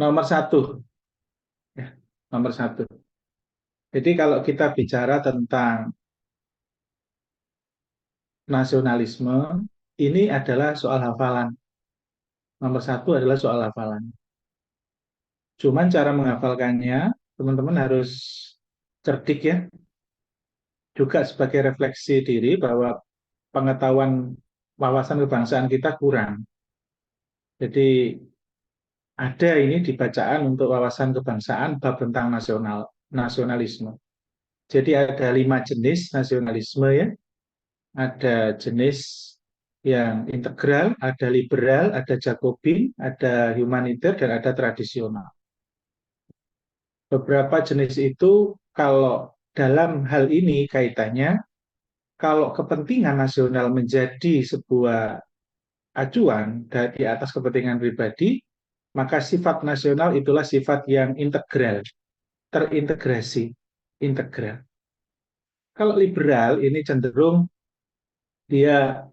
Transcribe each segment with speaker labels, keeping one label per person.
Speaker 1: Nomor satu, ya, nomor satu. Jadi kalau kita bicara tentang nasionalisme, ini adalah soal hafalan. Nomor satu adalah soal hafalan. Cuman cara menghafalkannya, teman-teman harus cerdik ya, juga sebagai refleksi diri bahwa pengetahuan wawasan kebangsaan kita kurang. Jadi ada ini di bacaan untuk wawasan kebangsaan bab tentang nasionalisme. Jadi ada 5 jenis nasionalisme ya. Ada jenis yang integral, ada liberal, ada Jacobin, ada humaniter, dan ada tradisional. Beberapa jenis itu kalau dalam hal ini kaitannya, kalau kepentingan nasional menjadi sebuah acuan di atas kepentingan pribadi, maka sifat nasional itulah sifat yang integral, terintegrasi, integral. Kalau liberal ini cenderung dia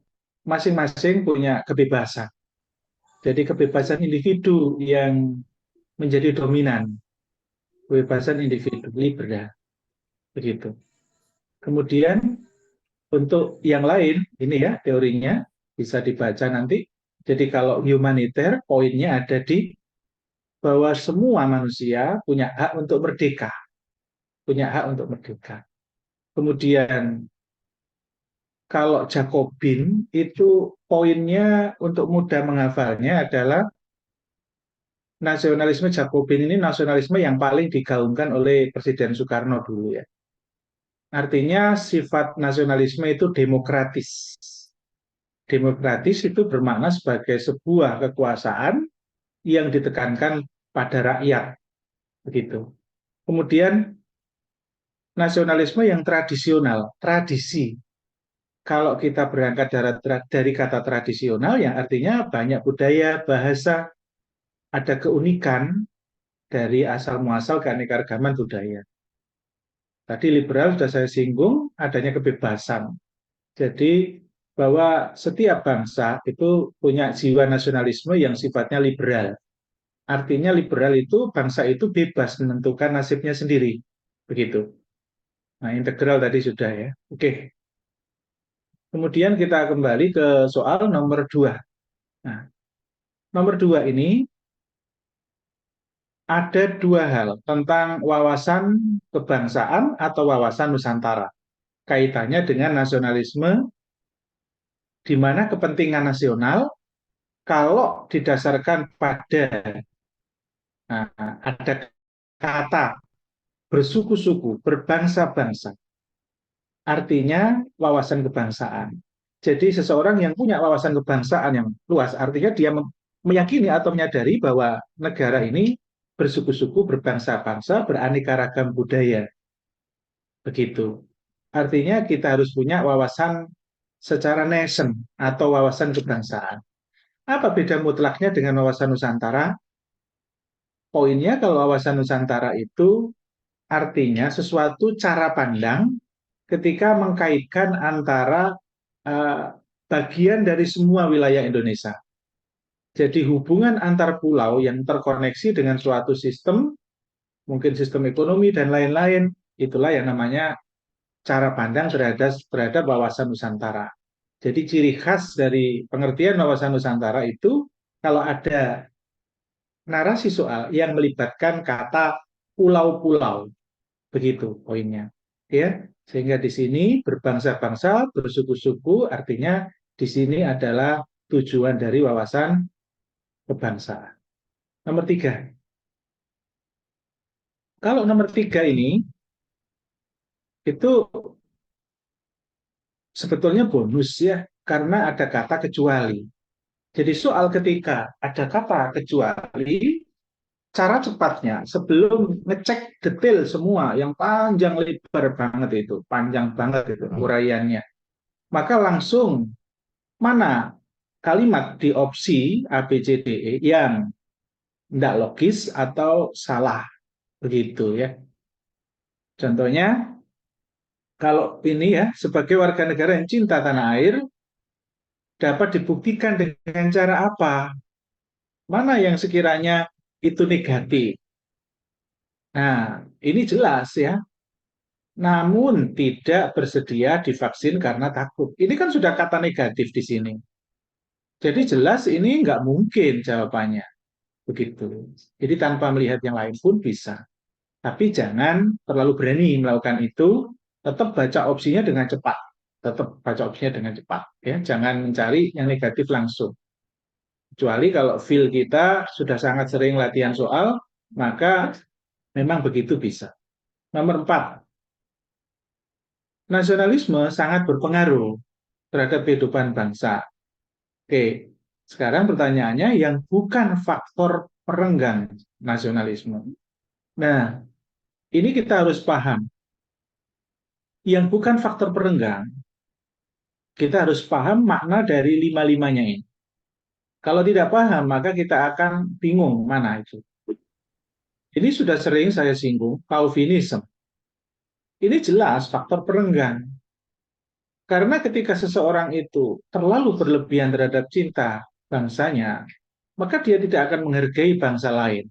Speaker 1: masing-masing punya kebebasan. Jadi kebebasan individu yang menjadi dominan, kebebasan individu liberal, begitu. Kemudian untuk yang lain, ini ya teorinya bisa dibaca nanti. Jadi kalau humaniter, poinnya ada di bahwa semua manusia punya hak untuk merdeka, punya hak untuk merdeka. Kemudian kalau Jacobin itu poinnya untuk mudah menghafalnya adalah nasionalisme Jacobin ini nasionalisme yang paling digaungkan oleh Presiden Soekarno dulu ya. Artinya sifat nasionalisme itu demokratis. Demokratis itu bermakna sebagai sebuah kekuasaan yang ditekankan pada rakyat, begitu. Kemudian nasionalisme yang tradisional, tradisi. Kalau kita berangkat dari kata tradisional, yang artinya banyak budaya, bahasa, ada keunikan dari asal muasal keanekaragaman budaya. Tadi liberal sudah saya singgung, adanya kebebasan. Jadi bahwa setiap bangsa itu punya jiwa nasionalisme yang sifatnya liberal. Artinya liberal itu bangsa itu bebas menentukan nasibnya sendiri. Begitu. Nah, integral tadi sudah ya. Oke. Kemudian kita kembali ke soal nomor 2. Nah, nomor 2 ini ada dua hal tentang wawasan kebangsaan atau wawasan Nusantara. Kaitannya dengan nasionalisme di mana kepentingan nasional kalau didasarkan pada ada kata bersuku-suku, berbangsa-bangsa, artinya wawasan kebangsaan. Jadi seseorang yang punya wawasan kebangsaan yang luas, artinya dia meyakini atau menyadari bahwa negara ini bersuku-suku, berbangsa-bangsa, beraneka ragam budaya. Begitu. Artinya kita harus punya wawasan secara nation atau wawasan kebangsaan. Apa beda mutlaknya dengan wawasan Nusantara? Poinnya kalau wawasan Nusantara itu artinya sesuatu cara pandang ketika mengkaitkan antara uh, bagian dari semua wilayah Indonesia. Jadi hubungan antar pulau yang terkoneksi dengan suatu sistem, mungkin sistem ekonomi dan lain-lain, itulah yang namanya cara pandang terhadap wawasan Nusantara. Jadi ciri khas dari pengertian wawasan Nusantara itu kalau ada narasi soal yang melibatkan kata pulau-pulau, begitu poinnya. Ya, sehingga di sini berbangsa-bangsa, bersuku-suku, artinya di sini adalah tujuan dari wawasan kebangsaan. Nomor 3. Kalau nomor 3 ini, itu sebetulnya bonus ya, karena ada kata kecuali. Jadi soal ketika ada kata kecuali, cara cepatnya sebelum ngecek detail semua yang panjang lebar banget itu, panjang banget itu uraiannya, maka langsung mana kalimat di opsi A, B, C, D, E yang tidak logis atau salah, begitu ya. Contohnya, kalau ini ya, sebagai warga negara yang cinta tanah air, dapat dibuktikan dengan cara apa? Mana yang sekiranya itu negatif. Nah, ini jelas ya. Namun tidak bersedia divaksin karena takut. Ini kan sudah kata negatif di sini. Jadi jelas ini nggak mungkin jawabannya. Begitu. Jadi tanpa melihat yang lain pun bisa. Tapi jangan terlalu berani melakukan itu. Tetap baca opsinya dengan cepat. Tetap baca opsinya dengan cepat. Ya, jangan mencari yang negatif langsung. Kecuali kalau feel kita sudah sangat sering latihan soal, maka memang begitu bisa. Nomor 4, nasionalisme sangat berpengaruh terhadap kehidupan bangsa. Oke, sekarang pertanyaannya yang bukan faktor perenggang nasionalisme. Nah, ini kita harus paham. Yang bukan faktor perenggang, kita harus paham makna dari lima-limanya ini. Kalau tidak paham, maka kita akan bingung mana itu. Ini sudah sering saya singgung, Calvinism. Ini jelas faktor perenggang. Karena ketika seseorang itu terlalu berlebihan terhadap cinta bangsanya, maka dia tidak akan menghargai bangsa lain.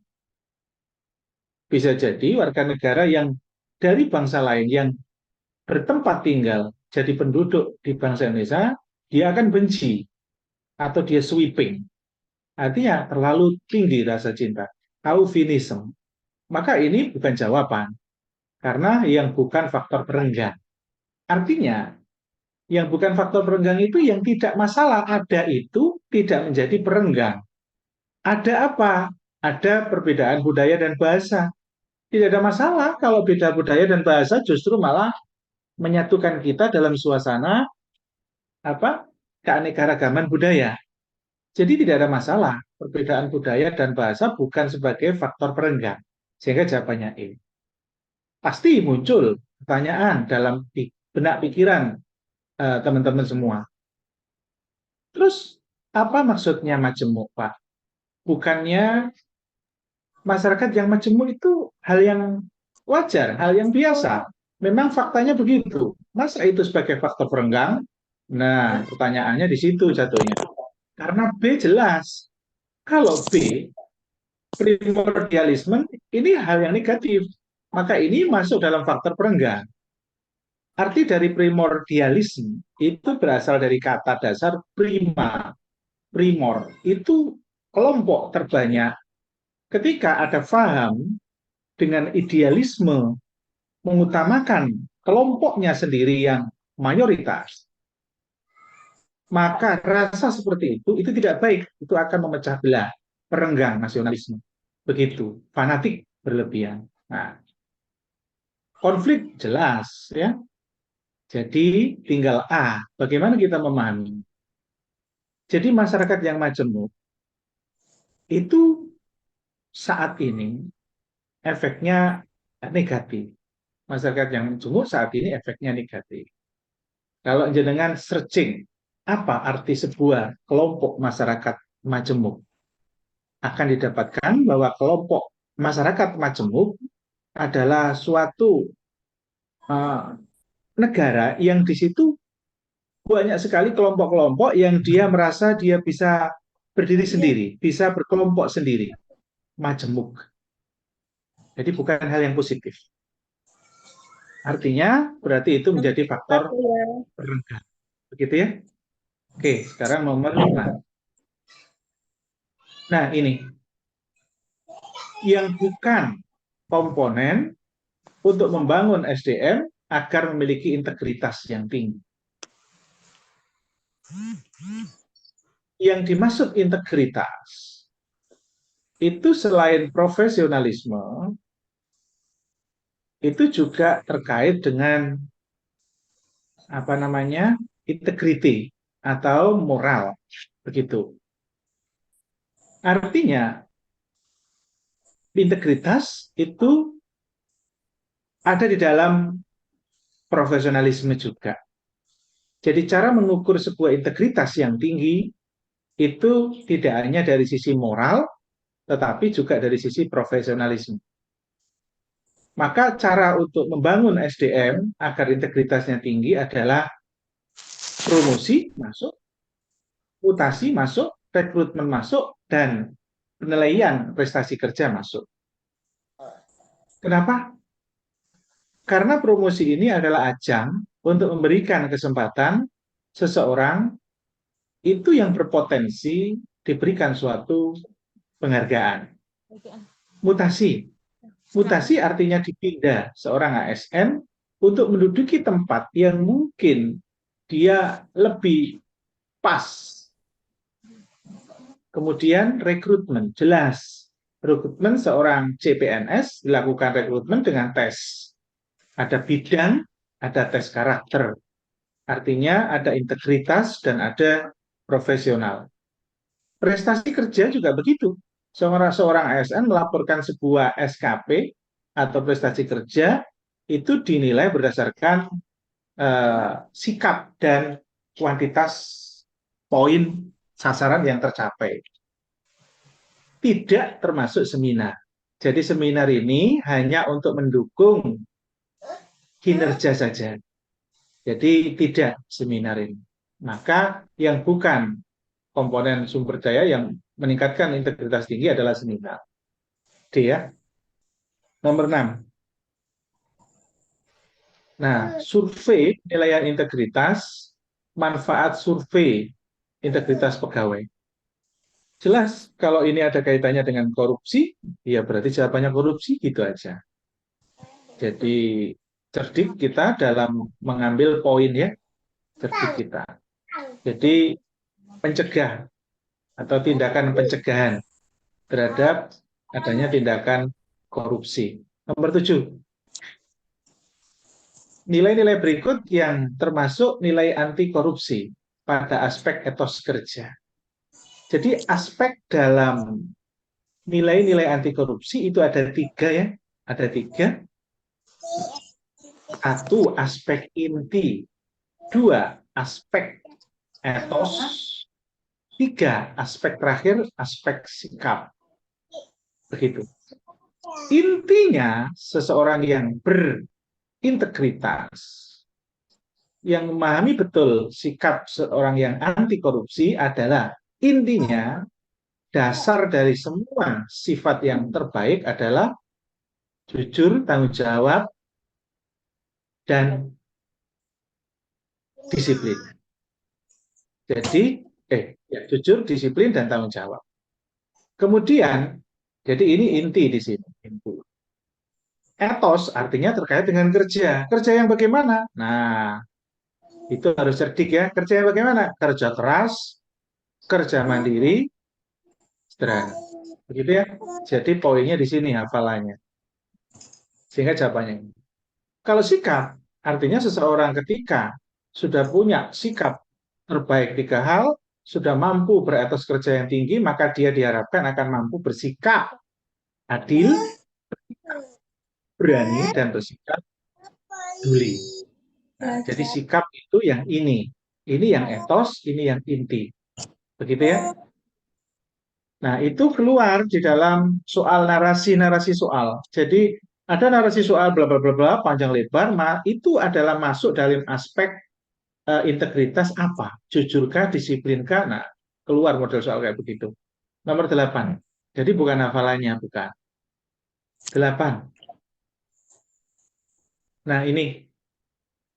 Speaker 1: Bisa jadi warga negara yang dari bangsa lain yang bertempat tinggal jadi penduduk di bangsa Indonesia, dia akan benci atau dia sweeping. Artinya terlalu tinggi rasa cinta. Calvinism. Maka ini bukan jawaban. Karena yang bukan faktor perenggang. Artinya, yang bukan faktor perenggang itu yang tidak masalah. Ada itu tidak menjadi perenggang. Ada apa? Ada perbedaan budaya dan bahasa. Tidak ada masalah kalau beda budaya dan bahasa justru malah menyatukan kita dalam suasana apa keanekaragaman budaya. Jadi tidak ada masalah perbedaan budaya dan bahasa bukan sebagai faktor perenggang. Sehingga jawabannya E. Pasti muncul pertanyaan dalam benak pikiran teman-teman semua. Terus apa maksudnya majemuk, Pak? Bukannya masyarakat yang majemuk itu hal yang wajar, hal yang biasa. Memang faktanya begitu. Masa itu sebagai faktor perenggang? Nah, pertanyaannya di situ jatuhnya. Karena B jelas. Kalau B, primordialisme, ini hal yang negatif. Maka ini masuk dalam faktor perenggang. Arti dari primordialisme itu berasal dari kata dasar prima, primor. Itu kelompok terbanyak. Ketika ada faham dengan idealisme mengutamakan kelompoknya sendiri yang mayoritas, maka rasa seperti itu tidak baik. Itu akan memecah belah, perenggang nasionalisme. Begitu, fanatik berlebihan. Nah, konflik jelas ya. Jadi tinggal A, bagaimana kita memahami? Jadi masyarakat yang majemuk itu saat ini efeknya negatif. Masyarakat yang majemuk saat ini efeknya negatif. Kalau jenengan searching apa arti sebuah kelompok masyarakat majemuk, akan didapatkan bahwa kelompok masyarakat majemuk adalah suatu uh, negara yang di situ banyak sekali kelompok-kelompok yang dia merasa dia bisa berdiri sendiri, bisa berkelompok sendiri, majemuk. Jadi bukan hal yang positif. Artinya berarti itu menjadi faktor perenggan. Begitu ya? Oke, sekarang nomor 5. Nah, ini yang bukan komponen untuk membangun SDM agar memiliki integritas yang tinggi. Yang dimaksud integritas itu selain profesionalisme, itu juga terkait dengan apa namanya integriti atau moral, begitu. Artinya integritas itu ada di dalam profesionalisme juga. Jadi cara mengukur sebuah integritas yang tinggi itu tidak hanya dari sisi moral, tetapi juga dari sisi profesionalisme. Maka cara untuk membangun SDM agar integritasnya tinggi adalah promosi masuk, mutasi masuk, rekrutmen masuk, dan penilaian prestasi kerja masuk. Kenapa? Karena promosi ini adalah ajang untuk memberikan kesempatan seseorang itu yang berpotensi diberikan suatu penghargaan. Mutasi. Mutasi artinya dipindah seorang ASN untuk menduduki tempat yang mungkin dia lebih pas. Kemudian rekrutmen, jelas. Rekrutmen seorang CPNS dilakukan rekrutmen dengan tes. Ada bidang, ada tes karakter. Artinya ada integritas dan ada profesional. Prestasi kerja juga begitu. Seorang ASN melaporkan sebuah SKP atau prestasi kerja itu dinilai berdasarkan sikap dan kuantitas poin sasaran yang tercapai. Tidak termasuk seminar. Jadi seminar ini hanya untuk mendukung kinerja saja. Jadi tidak seminar ini. Maka yang bukan komponen sumber daya yang meningkatkan integritas tinggi adalah seminar. D ya. Nomor 6. Nah, survei penilaian integritas, manfaat survei integritas pegawai. Jelas, kalau ini ada kaitannya dengan korupsi, ya berarti jawabannya korupsi, gitu aja. Jadi, cerdik kita dalam mengambil poin ya, cerdik kita. Jadi, pencegah atau tindakan pencegahan terhadap adanya tindakan korupsi. Nomor 7, nilai-nilai berikut yang termasuk nilai anti korupsi pada aspek etos kerja. Jadi aspek dalam nilai-nilai anti korupsi itu ada 3 ya, ada 3. 1, aspek inti. 2, aspek etos. 3, aspek terakhir, aspek sikap. Begitu. Intinya seseorang yang berintegritas, yang memahami betul sikap seorang yang anti korupsi adalah intinya dasar dari semua sifat yang terbaik adalah jujur, tanggung jawab, dan disiplin. Jadi, jujur, disiplin, dan tanggung jawab. Kemudian, jadi ini inti di sini. Etos artinya terkait dengan kerja. Kerja yang bagaimana? Nah, itu harus cerdik ya. Kerja yang bagaimana? Kerja keras, kerja mandiri, sederhana. Begitu ya. Jadi poinnya di sini hafalannya. Sehingga jawabannya. Kalau sikap, artinya seseorang ketika sudah punya sikap terbaik 3 hal, sudah mampu beretos kerja yang tinggi, maka dia diharapkan akan mampu bersikap adil, berani, dan bersikap peduli. Nah, jadi sikap itu yang ini. Ini yang etos, ini yang inti. Begitu ya. Nah, itu keluar di dalam soal narasi-narasi soal. Jadi ada narasi soal bla bla bla bla panjang lebar, itu adalah masuk dalam aspek integritas apa? Jujurkah, disiplinkah? Nah, keluar model soal kayak begitu. Nomor 8. Jadi bukan hafalannya, bukan. 8. Nah, ini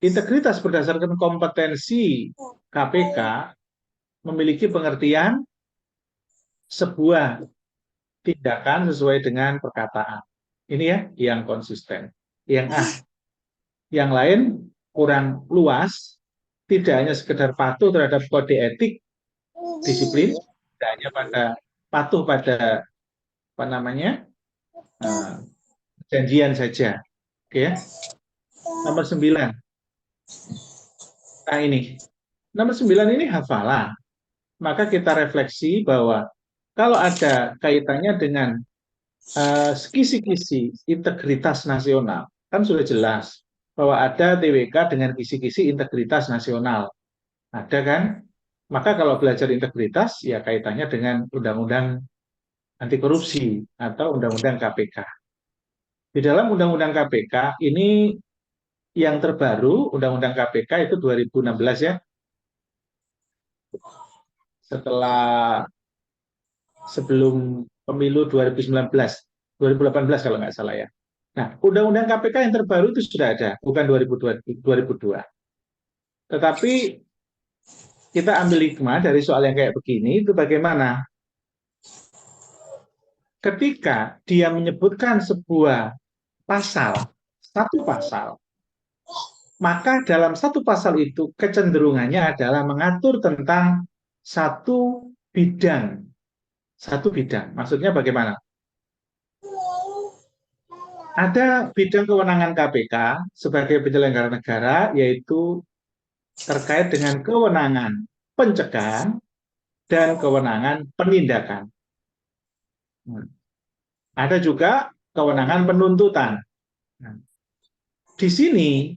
Speaker 1: integritas berdasarkan kompetensi KPK memiliki pengertian sebuah tindakan sesuai dengan perkataan. Ini ya, yang konsisten. Yang A. Yang lain kurang luas, tidak hanya sekedar patuh terhadap kode etik, disiplin, tidak hanya pada patuh pada apa namanya janjian saja. Oke ya. Nomor 9. Nah ini. Nomor 9 ini hafalan. Maka kita refleksi bahwa kalau ada kaitannya dengan kisi-kisi integritas nasional, kan sudah jelas bahwa ada TWK dengan kisi-kisi integritas nasional. Ada kan? Maka kalau belajar integritas, ya kaitannya dengan undang-undang anti korupsi atau undang-undang KPK. Di dalam undang-undang KPK ini yang terbaru, undang-undang KPK itu 2016 ya. Setelah sebelum pemilu 2019, 2018 kalau nggak salah ya. Nah, Undang-Undang KPK yang terbaru itu sudah ada, bukan 2002. Tetapi kita ambil hikmah dari soal yang kayak begini, itu bagaimana? Ketika dia menyebutkan sebuah pasal, satu pasal, maka dalam satu pasal itu kecenderungannya adalah mengatur tentang satu bidang. Satu bidang. Maksudnya bagaimana? Ada bidang kewenangan KPK sebagai penyelenggara negara, yaitu terkait dengan kewenangan pencegahan dan kewenangan penindakan. Ada juga kewenangan penuntutan. Nah, di sini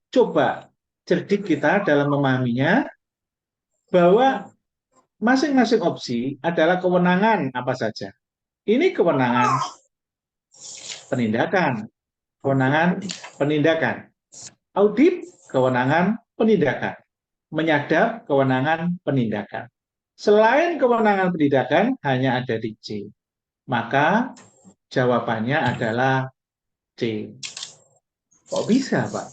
Speaker 1: coba cerdik kita dalam memahaminya bahwa masing-masing opsi adalah kewenangan apa saja. Ini kewenangan penindakan, kewenangan penindakan. Audit, kewenangan penindakan. Menyadap, kewenangan penindakan. Selain kewenangan penindakan, hanya ada di C. Maka jawabannya adalah C. Kok bisa, Pak?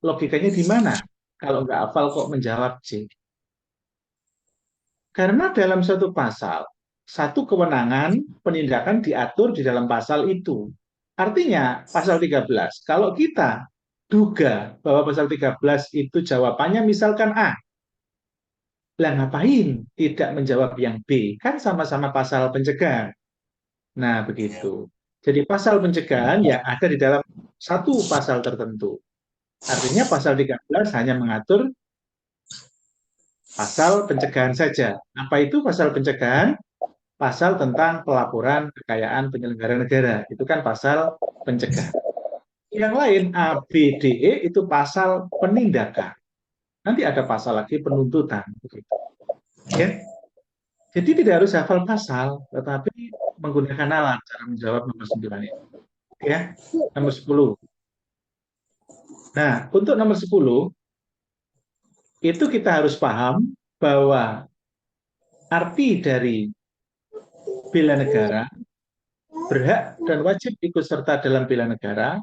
Speaker 1: Logikanya di mana? Kalau nggak hafal kok menjawab C? Karena dalam satu pasal, satu kewenangan penindakan diatur di dalam pasal itu. Artinya, pasal 13, kalau kita duga bahwa pasal 13 itu jawabannya misalkan A, lah ngapain tidak menjawab yang B? Kan sama-sama pasal pencegahan. Nah, begitu. Jadi pasal pencegahan ya ada di dalam satu pasal tertentu. Artinya pasal 13 hanya mengatur pasal pencegahan saja. Apa itu pasal pencegahan? Pasal tentang pelaporan kekayaan penyelenggara negara. Itu kan pasal pencegahan. Yang lain A, B, D, E itu pasal penindakan. Nanti ada pasal lagi penuntutan. Ya. Jadi tidak harus hafal pasal, tetapi menggunakan nalar cara menjawab nomor 9 ini. Ya. Nomor 10. Nah, untuk nomor 10 itu kita harus paham bahwa arti dari bela negara, berhak dan wajib ikut serta dalam bela negara,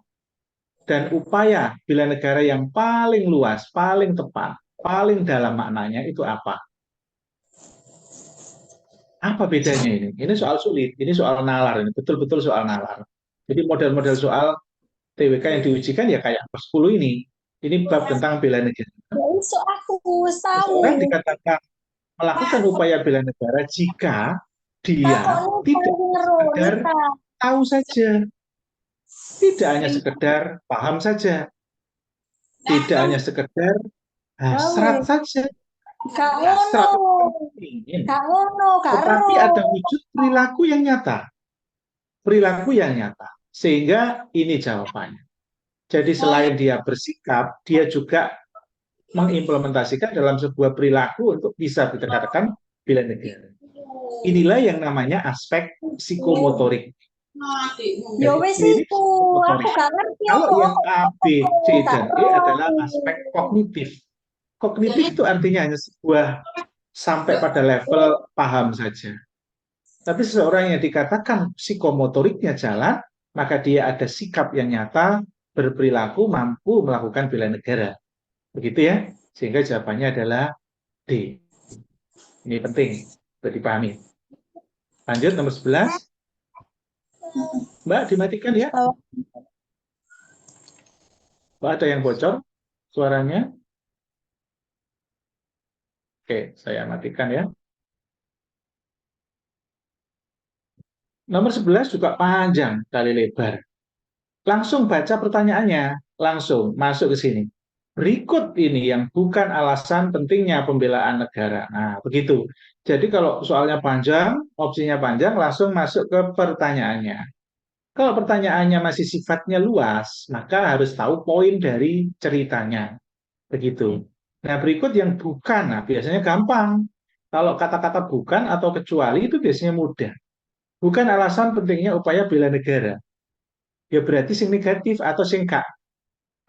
Speaker 1: dan upaya bela negara yang paling luas, paling tepat, paling dalam maknanya itu apa? Apa bedanya ini? Ini soal sulit, ini soal nalar, ini betul-betul soal nalar. Jadi model-model soal TWK yang diujikan ya kayak 10 ini. Ini bab tentang bela negara.
Speaker 2: Besok aku tahu.
Speaker 1: Seseorang dikatakan melakukan upaya bela negara jika dia
Speaker 2: Takut
Speaker 1: tidak sekedar
Speaker 2: Nita.
Speaker 1: tahu saja, tidak hanya sekedar paham saja, tidak hanya sekedar hasrat saja.
Speaker 2: Kak
Speaker 1: Hasrat
Speaker 2: Ngono,
Speaker 1: ingin,
Speaker 2: Kak Ngono, Kak
Speaker 1: tetapi
Speaker 2: Ro.
Speaker 1: ada wujud perilaku yang nyata, perilaku yang nyata. Sehingga ini jawabannya. Jadi selain dia bersikap, dia juga mengimplementasikan dalam sebuah perilaku untuk bisa kita katakan bela negara. Inilah yang namanya aspek psikomotorik.
Speaker 2: Ya
Speaker 1: Jadi
Speaker 2: wes
Speaker 1: ini
Speaker 2: iku, aku
Speaker 1: psikomotorik.
Speaker 2: gak ngerti
Speaker 1: Kalau
Speaker 2: apa
Speaker 1: yang A, B, C,
Speaker 2: Kak
Speaker 1: dan E
Speaker 2: Ro.
Speaker 1: adalah aspek kognitif. Kognitif itu artinya hanya sebuah sampai pada level paham saja. Tapi seseorang yang dikatakan psikomotoriknya jalan, maka dia ada sikap yang nyata, berperilaku, mampu melakukan bela negara. Begitu ya? Sehingga jawabannya adalah D. Ini penting untuk dipahami. Lanjut nomor 11. Mbak, dimatikan ya. Mbak, ada yang bocor suaranya? Oke, saya matikan ya. Nomor 11 juga panjang kali lebar. Langsung baca pertanyaannya, langsung masuk ke sini. Berikut ini yang bukan alasan pentingnya pembelaan negara. Nah, begitu. Jadi kalau soalnya panjang, opsinya panjang, langsung masuk ke pertanyaannya. Kalau pertanyaannya masih sifatnya luas, maka harus tahu poin dari ceritanya. Begitu. Nah, berikut yang bukan. Nah, biasanya gampang. Kalau kata-kata bukan atau kecuali itu biasanya mudah. Bukan alasan pentingnya upaya bela negara. Ya berarti sing negatif atau sing gak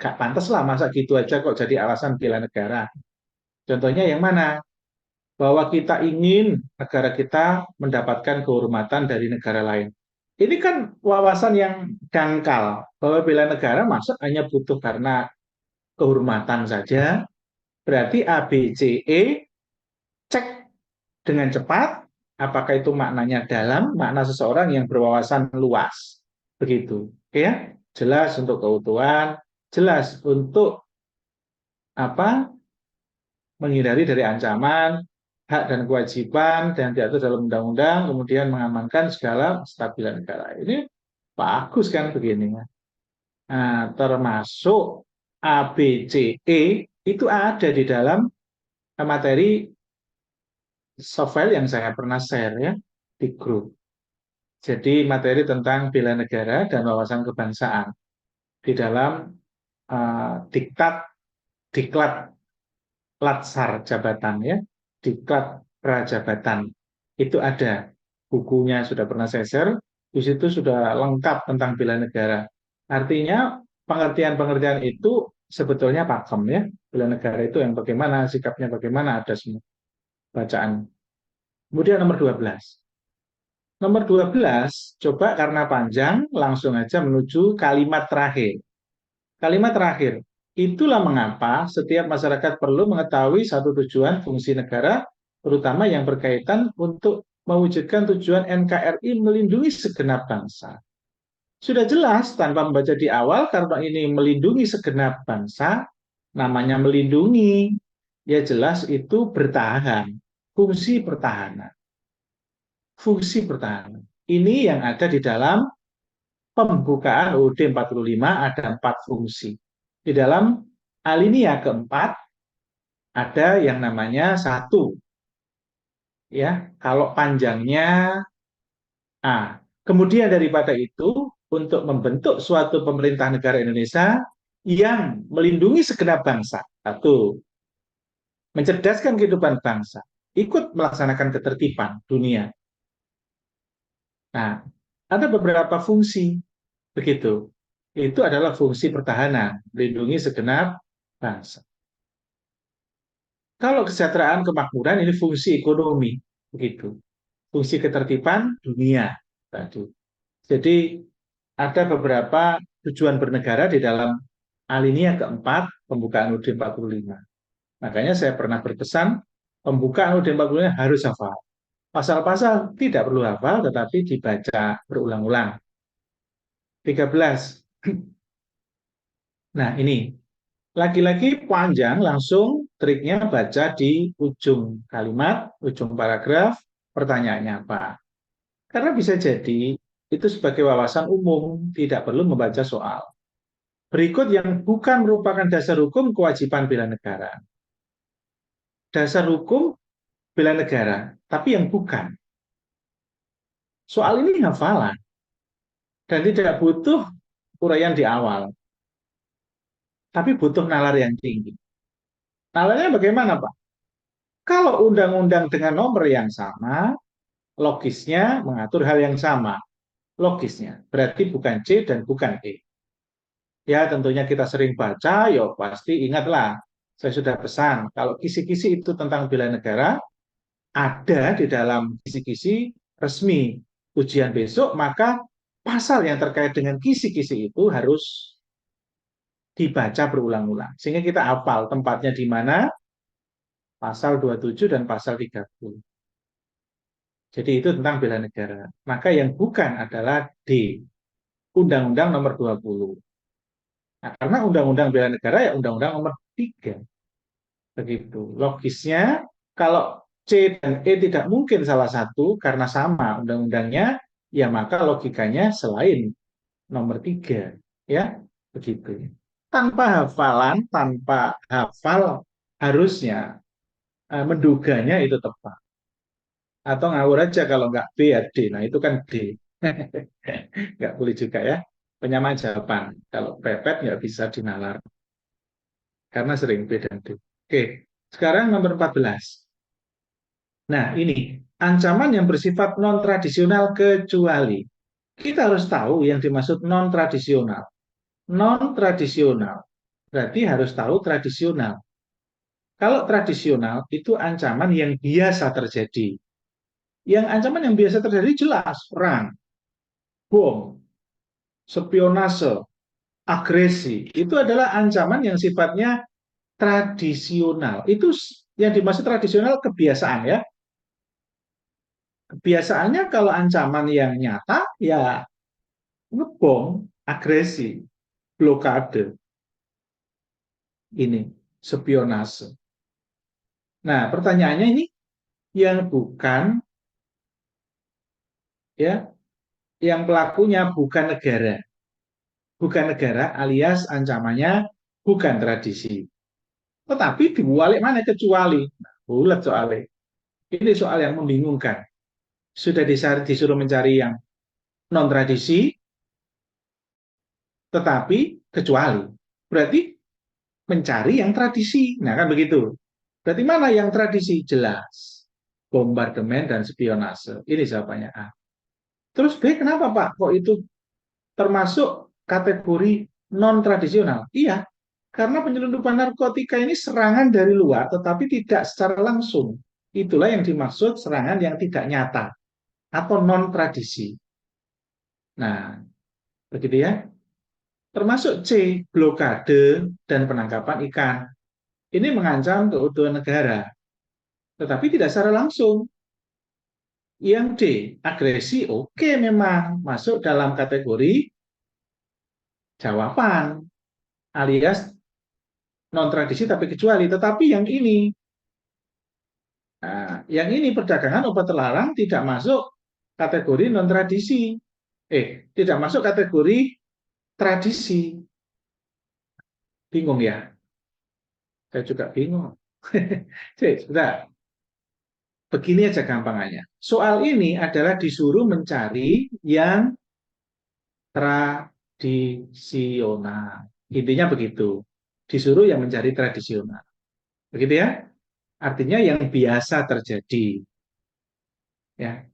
Speaker 1: pantas lah masa gitu aja kok jadi alasan bela negara. Contohnya yang mana? bahwa kita ingin negara kita mendapatkan kehormatan dari negara lain. Ini kan wawasan yang dangkal, bahwa bela negara masuk hanya butuh karena kehormatan saja, berarti A, B, C, E, cek dengan cepat, apakah itu maknanya dalam, makna seseorang yang berwawasan luas. Begitu. Ya, jelas untuk keutuhan, jelas untuk apa menghindari dari ancaman, hak dan kewajiban, dan diatur dalam undang-undang, kemudian mengamankan segala stabilan negara. Ini bagus kan begini ya. Nah, termasuk A, B, C, E itu ada di dalam materi soft file yang saya pernah share ya di grup. Jadi materi tentang bela negara dan wawasan kebangsaan di dalam diktat diklat latsar jabatan ya, diklat prajabatan itu ada bukunya sudah pernah saya share. Di situ sudah lengkap tentang bela negara. Artinya pengertian-pengertian itu sebetulnya pakem ya. Bela negara itu yang bagaimana, sikapnya bagaimana, ada semua bacaan. Kemudian nomor 12. Nomor 12, coba karena panjang, langsung aja menuju kalimat terakhir. Kalimat terakhir, itulah mengapa setiap masyarakat perlu mengetahui satu tujuan fungsi negara, terutama yang berkaitan untuk mewujudkan tujuan NKRI melindungi segenap bangsa. Sudah jelas tanpa membaca di awal, karena ini melindungi segenap bangsa, namanya melindungi, ya jelas itu bertahan, fungsi pertahanan. Fungsi pertahanan. Ini yang ada di dalam pembukaan UUD 45 ada 4 fungsi. Di dalam alinea keempat ada yang namanya 1. Ya, kalau panjangnya A. Kemudian daripada itu untuk membentuk suatu pemerintah negara Indonesia yang melindungi segenap bangsa. 1. Mencerdaskan kehidupan bangsa, ikut melaksanakan ketertiban dunia. Nah, ada beberapa fungsi begitu. Itu adalah fungsi pertahanan, melindungi segenap bangsa. Kalau kesejahteraan kemakmuran ini fungsi ekonomi, begitu. Fungsi ketertiban dunia tadi. Jadi ada beberapa tujuan bernegara di dalam alinea keempat pembukaan UUD 45. Makanya saya pernah berpesan pembukaan UUD 45 harus hafal. Pasal-pasal tidak perlu hafal tetapi dibaca berulang-ulang. 13. Nah, ini lagi-lagi panjang, langsung triknya baca di ujung kalimat, ujung paragraf, pertanyaannya apa. Karena bisa jadi itu sebagai wawasan umum, tidak perlu membaca soal. Berikut yang bukan merupakan dasar hukum kewajiban bela negara. Dasar hukum bela negara, tapi yang bukan. Soal ini hafalan, dan tidak butuh uraian di awal, tapi butuh nalar yang tinggi. Nalarnya bagaimana, Pak? Kalau undang-undang dengan nomor yang sama, logisnya mengatur hal yang sama. Logisnya, berarti bukan C dan bukan E. Ya, tentunya kita sering baca, ya pasti ingatlah. Saya sudah pesan, kalau kisi-kisi itu tentang bela negara, ada di dalam kisi-kisi resmi ujian besok, maka pasal yang terkait dengan kisi-kisi itu harus dibaca berulang-ulang. Sehingga kita hafal tempatnya di mana, pasal 27 dan pasal 30. Jadi itu tentang bela negara. Maka yang bukan adalah D, Undang-Undang nomor 20. Nah, karena Undang-Undang bela negara ya Undang-Undang nomor 3. Begitu. Logisnya, kalau C dan E tidak mungkin salah satu karena sama undang-undangnya, ya maka logikanya selain nomor 3. Ya, begitu. Tanpa hafalan, tanpa hafal, harusnya menduganya itu tepat. Atau ngawur aja kalau nggak B ya D. Nah itu kan D. Nggak boleh juga ya. Penyamaan jawaban. Kalau pepet nggak bisa dinalar. Karena sering B dan D. Oke, sekarang nomor 14. Nah ini, ancaman yang bersifat non-tradisional kecuali. Kita harus tahu yang dimaksud non-tradisional. Non-tradisional. Berarti harus tahu tradisional. Kalau tradisional itu ancaman yang biasa terjadi. Yang ancaman yang biasa terjadi jelas, perang, bom, spionase, agresi. Itu adalah ancaman yang sifatnya tradisional. Itu yang dimaksud tradisional kebiasaan ya. Kebiasaannya kalau ancaman yang nyata ya ngebom, agresi, blokade, ini spionase. Nah, pertanyaannya ini yang bukan ya, yang pelakunya bukan negara. Bukan negara alias ancamannya bukan tradisi. Tetapi dibalik mana kecuali. Nah, bulat soalnya. Ini soal yang membingungkan. Sudah disuruh mencari yang non tradisi, tetapi kecuali. Berarti mencari yang tradisi. Nah, kan begitu. Berarti mana yang tradisi? Jelas. Bombardemen dan spionase. Ini jawabannya A. Terus B, kenapa Pak? Kok itu termasuk kategori non-tradisional? Iya, karena penyelundupan narkotika ini serangan dari luar, tetapi tidak secara langsung. Itulah yang dimaksud serangan yang tidak nyata atau non-tradisi. Nah, begitu ya. Termasuk C, blokade dan penangkapan ikan. Ini mengancam keutuhan negara, tetapi tidak secara langsung. Yang D, agresi, oke memang masuk dalam kategori jawaban alias non-tradisi tapi kecuali. Tetapi yang ini perdagangan obat terlarang tidak masuk kategori non-tradisi. Tidak masuk kategori tradisi. Bingung ya? Saya juga bingung. Sudah. Begini aja gampangannya. Soal ini adalah disuruh mencari yang tradisional. Intinya begitu. Disuruh yang mencari tradisional. Begitu ya? Artinya yang biasa terjadi. Ya.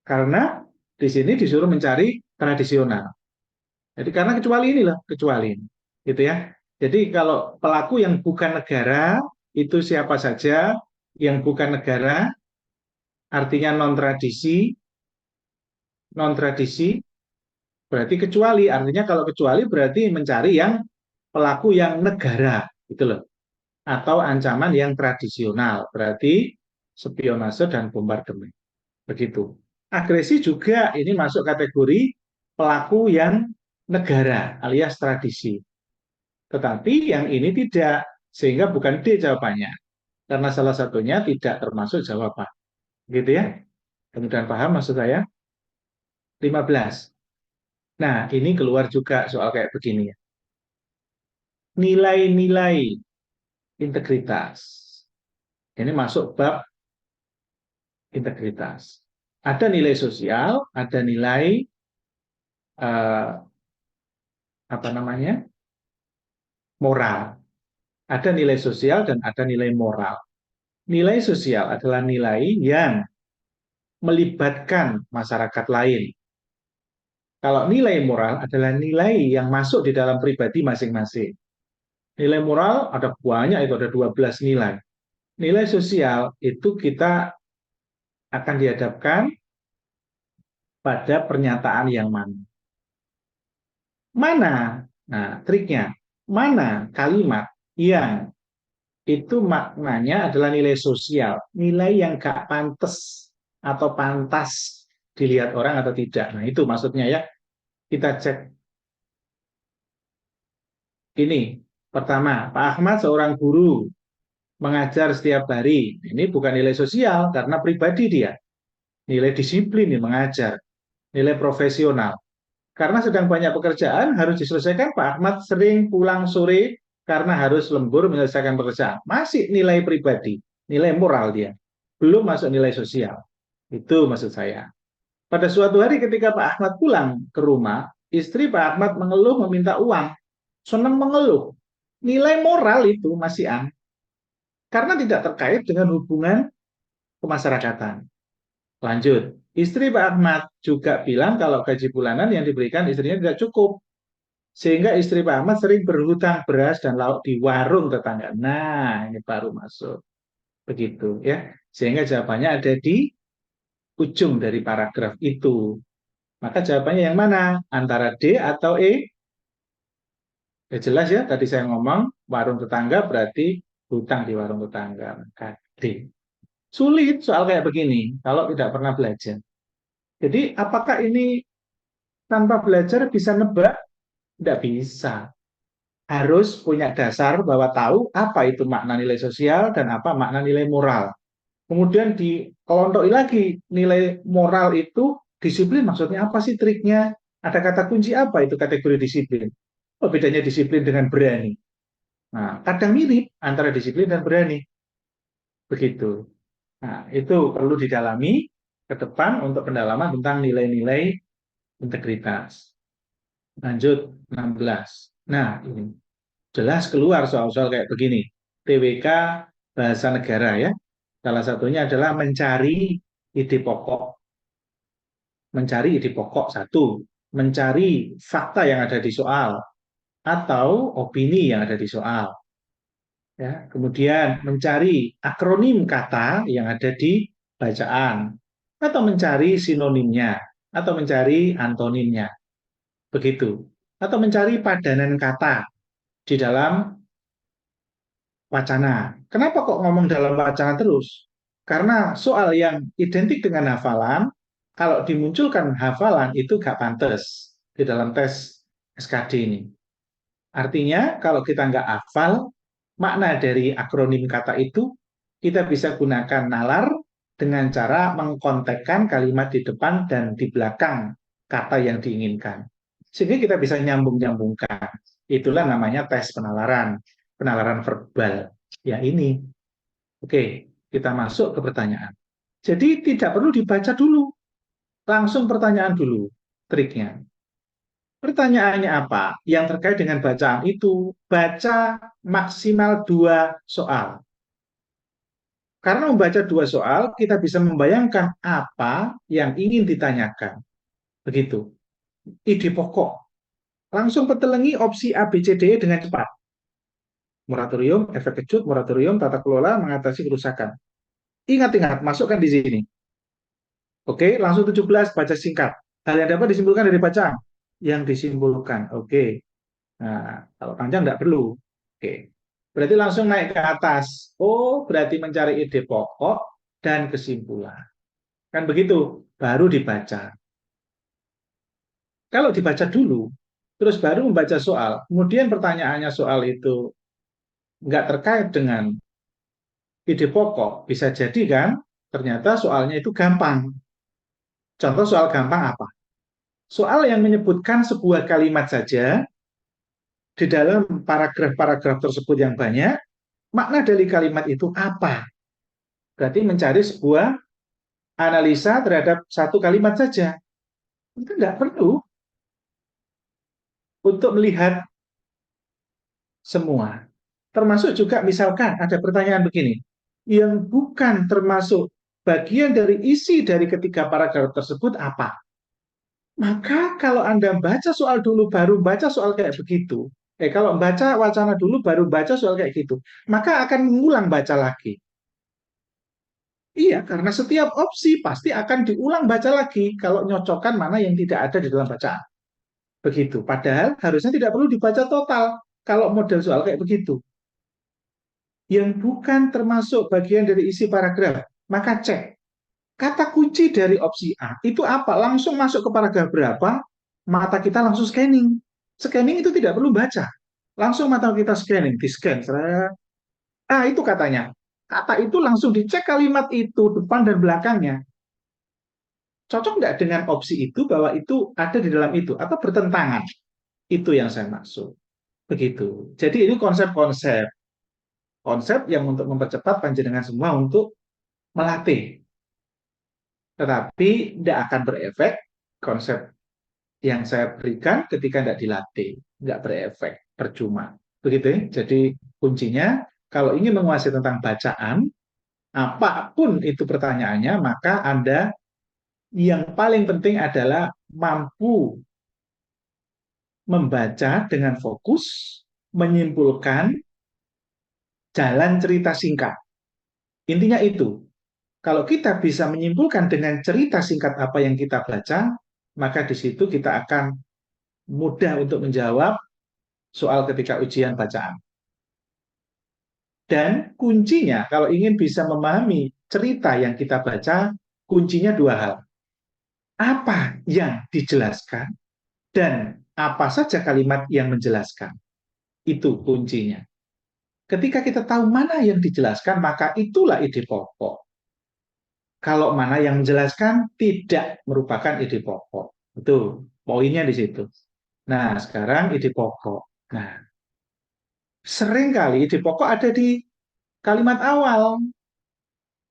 Speaker 1: Karena di sini disuruh mencari tradisional. Jadi karena kecuali inilah, kecuali. Gitu ya. Jadi kalau pelaku yang bukan negara, itu siapa saja yang bukan negara, artinya non-tradisi, berarti kecuali. Artinya kalau kecuali berarti mencari yang pelaku yang negara, gitu loh. Atau ancaman yang tradisional, berarti spionase dan bombardemen. Begitu. Agresi juga ini masuk kategori pelaku yang negara alias tradisi. Tetapi yang ini tidak, sehingga bukan D jawabannya. Karena salah satunya tidak termasuk jawaban. Gitu ya. Kemudian paham maksud saya? 15. Nah, ini keluar juga soal kayak begini ya. Nilai-nilai integritas. Ini masuk bab integritas. Ada nilai sosial, ada nilai eh, apa namanya? Moral. Ada nilai sosial dan ada nilai moral. Nilai sosial adalah nilai yang melibatkan masyarakat lain. Kalau nilai moral adalah nilai yang masuk di dalam pribadi masing-masing. Nilai moral ada banyak, itu ada 12 nilai. Nilai sosial itu kita akan dihadapkan pada pernyataan yang mana. Mana? Nah, triknya. Mana kalimat yang itu maknanya adalah nilai sosial, nilai yang gak pantas atau pantas dilihat orang atau tidak. Nah, itu maksudnya ya. Kita cek ini. Pertama, Pak Ahmad seorang guru mengajar setiap hari. Ini bukan nilai sosial karena pribadi dia. Nilai disiplin nih mengajar, nilai profesional. Karena sedang banyak pekerjaan harus diselesaikan, Pak Ahmad sering pulang sore karena harus lembur menyelesaikan pekerjaan. Masih nilai pribadi, nilai moral dia. Belum masuk nilai sosial. Itu maksud saya. Pada suatu hari ketika Pak Ahmad pulang ke rumah, istri Pak Ahmad mengeluh meminta uang. Senang mengeluh. Nilai moral itu masih karena tidak terkait dengan hubungan kemasyarakatan. Lanjut, istri Pak Ahmad juga bilang kalau gaji bulanan yang diberikan istrinya tidak cukup. Sehingga istri Pak Ahmad sering berhutang beras dan lauk di warung tetangga. Nah, ini baru masuk. Begitu ya. Sehingga jawabannya ada di ujung dari paragraf itu. Maka jawabannya yang mana? Antara D atau E? Ya jelas ya, tadi saya ngomong warung tetangga berarti hutang di warung tetangga. Maka D. Sulit soal kayak begini kalau tidak pernah belajar. Jadi apakah ini tanpa belajar bisa nebak? Tidak bisa. Harus punya dasar bahwa tahu apa itu makna nilai sosial dan apa makna nilai moral. Kemudian dikelontoki lagi nilai moral itu disiplin maksudnya apa sih triknya? Ada kata kunci apa itu kategori disiplin? Oh, bedanya disiplin dengan berani. Nah, kadang mirip antara disiplin dan berani. Begitu. Nah, itu perlu didalami ke depan untuk pendalaman tentang nilai-nilai integritas. Lanjut 16. Nah, ini jelas keluar soal-soal kayak begini. TWK bahasa negara ya. Salah satunya adalah mencari ide pokok. Mencari ide pokok satu. Mencari fakta yang ada di soal. Atau opini yang ada di soal. Ya, kemudian mencari akronim kata yang ada di bacaan. Atau mencari sinonimnya. Atau mencari antonimnya. Begitu. Atau mencari padanan kata di dalam wacana. Kenapa kok ngomong dalam wacana terus? Karena soal yang identik dengan hafalan, kalau dimunculkan hafalan itu gak pantas di dalam tes SKD ini. Artinya kalau kita nggak hafal, makna dari akronim kata itu, kita bisa gunakan nalar dengan cara mengkontekkan kalimat di depan dan di belakang kata yang diinginkan. Sehingga kita bisa nyambung-nyambungkan. Itulah namanya tes penalaran, penalaran verbal. Ya ini. Oke, kita masuk ke pertanyaan. Jadi tidak perlu dibaca dulu, langsung pertanyaan dulu triknya. Pertanyaannya apa? Yang terkait dengan bacaan itu, baca maksimal 2 soal. Karena membaca 2 soal, kita bisa membayangkan apa yang ingin ditanyakan. Begitu. Ide pokok. Langsung petelengi opsi A, B, C, D dengan cepat. Moratorium, efek kejut, moratorium, tata kelola, mengatasi kerusakan. Ingat-ingat, masukkan di sini. Oke, langsung 17, baca singkat. Hal yang dapat disimpulkan dari bacaan. Yang disimpulkan, oke. Nah, kalau panjang nggak perlu. Oke. Berarti langsung naik ke atas. Oh, berarti mencari ide pokok dan kesimpulan. Kan begitu, baru dibaca. Kalau dibaca dulu, terus baru membaca soal, kemudian pertanyaannya soal itu nggak terkait dengan ide pokok, bisa jadi kan ternyata soalnya itu gampang. Contoh soal gampang apa? Soal yang menyebutkan sebuah kalimat saja di dalam paragraf-paragraf tersebut yang banyak, makna dari kalimat itu apa? Berarti mencari sebuah analisa terhadap satu kalimat saja. Itu tidak perlu untuk melihat semua. Termasuk juga misalkan ada pertanyaan begini, yang bukan termasuk bagian dari isi dari ketiga paragraf tersebut apa? Maka kalau Anda baca soal dulu baru baca soal kayak begitu, kalau baca wacana dulu baru baca soal kayak gitu, maka akan mengulang baca lagi. Iya, karena setiap opsi pasti akan diulang baca lagi kalau nyocokkan mana yang tidak ada di dalam bacaan. Begitu. Padahal harusnya tidak perlu dibaca total kalau model soal kayak begitu. Yang bukan termasuk bagian dari isi paragraf, maka cek. Kata kunci dari opsi A itu apa? Langsung masuk ke paragraf berapa, mata kita langsung scanning. Scanning itu tidak perlu baca. Langsung mata kita scanning, di-scan. Ah, itu katanya. Kata itu langsung dicek kalimat itu, depan dan belakangnya. Cocok nggak dengan opsi itu bahwa itu ada di dalam itu atau bertentangan? Itu yang saya maksud. Begitu. Jadi ini konsep-konsep konsep yang untuk mempercepat panjenengan semua untuk melatih. Tetapi tidak akan berefek konsep yang saya berikan ketika tidak dilatih. Nggak berefek, percuma. Begitu ya. Jadi kuncinya kalau ingin menguasai tentang bacaan, apapun itu pertanyaannya, maka Anda yang paling penting adalah mampu membaca dengan fokus, menyimpulkan jalan cerita singkat. Intinya itu, kalau kita bisa menyimpulkan dengan cerita singkat apa yang kita baca, maka di situ kita akan mudah untuk menjawab soal ketika ujian bacaan. Dan kuncinya, kalau ingin bisa memahami cerita yang kita baca, kuncinya dua hal. Apa yang dijelaskan dan apa saja kalimat yang menjelaskan. Itu kuncinya. Ketika kita tahu mana yang dijelaskan, maka itulah ide pokok. Kalau mana yang menjelaskan tidak merupakan ide pokok. Itu poinnya di situ. Nah, sekarang ide pokok. Nah, seringkali ide pokok ada di kalimat awal.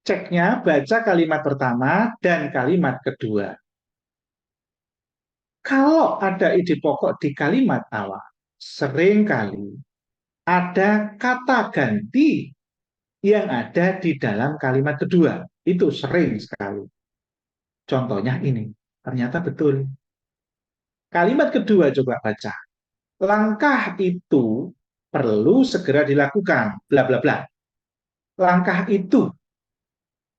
Speaker 1: Ceknya baca kalimat pertama dan kalimat kedua. Kalau ada ide pokok di kalimat awal, seringkali ada kata ganti yang ada di dalam kalimat kedua. Itu sering sekali. Contohnya ini, ternyata betul. Kalimat kedua coba baca. Langkah itu perlu segera dilakukan, bla bla bla. Langkah itu,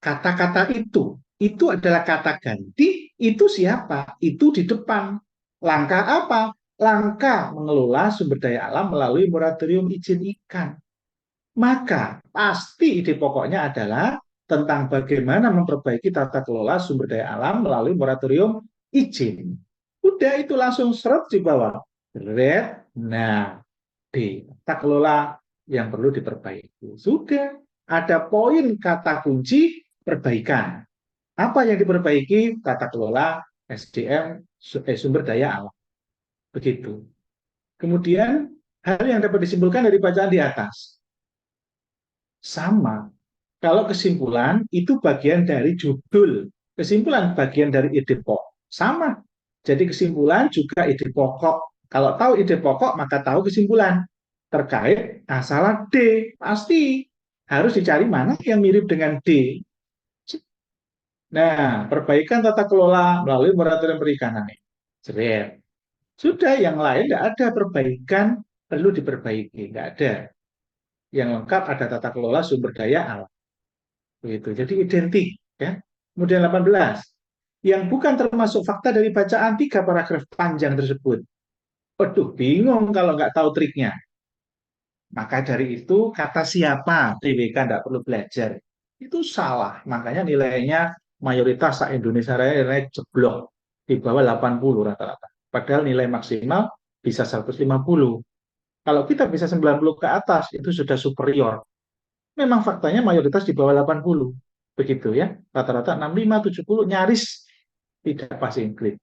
Speaker 1: kata-kata itu adalah kata ganti, itu siapa? Itu di depan. Langkah apa? Langkah mengelola sumber daya alam melalui moratorium izin ikan. Maka pasti ide pokoknya adalah tentang bagaimana memperbaiki tata kelola sumber daya alam melalui moratorium izin. Udah itu langsung seret di bawah. Red, nah, D, tata kelola yang perlu diperbaiki. Sudah, ada poin kata kunci perbaikan. Apa yang diperbaiki? Tata kelola SDM, sumber daya alam. Begitu. Kemudian, hal yang dapat disimpulkan dari bacaan di atas. Sama. Kalau kesimpulan itu bagian dari judul, kesimpulan bagian dari ide pokok. Sama. Jadi kesimpulan juga ide pokok. Kalau tahu ide pokok, maka tahu kesimpulan. Terkait masalah D, pasti harus dicari mana yang mirip dengan D. Nah, perbaikan tata kelola melalui moratorium perikanan. Jeret. Sudah, yang lain tidak ada perbaikan, perlu diperbaiki. Tidak ada. Yang lengkap ada tata kelola sumber daya alam. Begitu. Jadi identik. Ya. Kemudian 18. Yang bukan termasuk fakta dari bacaan 3 paragraf panjang tersebut. Waduh, bingung kalau nggak tahu triknya. Maka dari itu, kata siapa TWK tidak perlu belajar. Itu salah. Makanya nilainya mayoritas Indonesia nilai jeblok. Di bawah 80 rata-rata. Padahal nilai maksimal bisa 150. Kalau kita bisa 90 ke atas, itu sudah superior. Memang faktanya mayoritas di bawah 80. Begitu ya. Rata-rata 65, 70, nyaris tidak passing grade.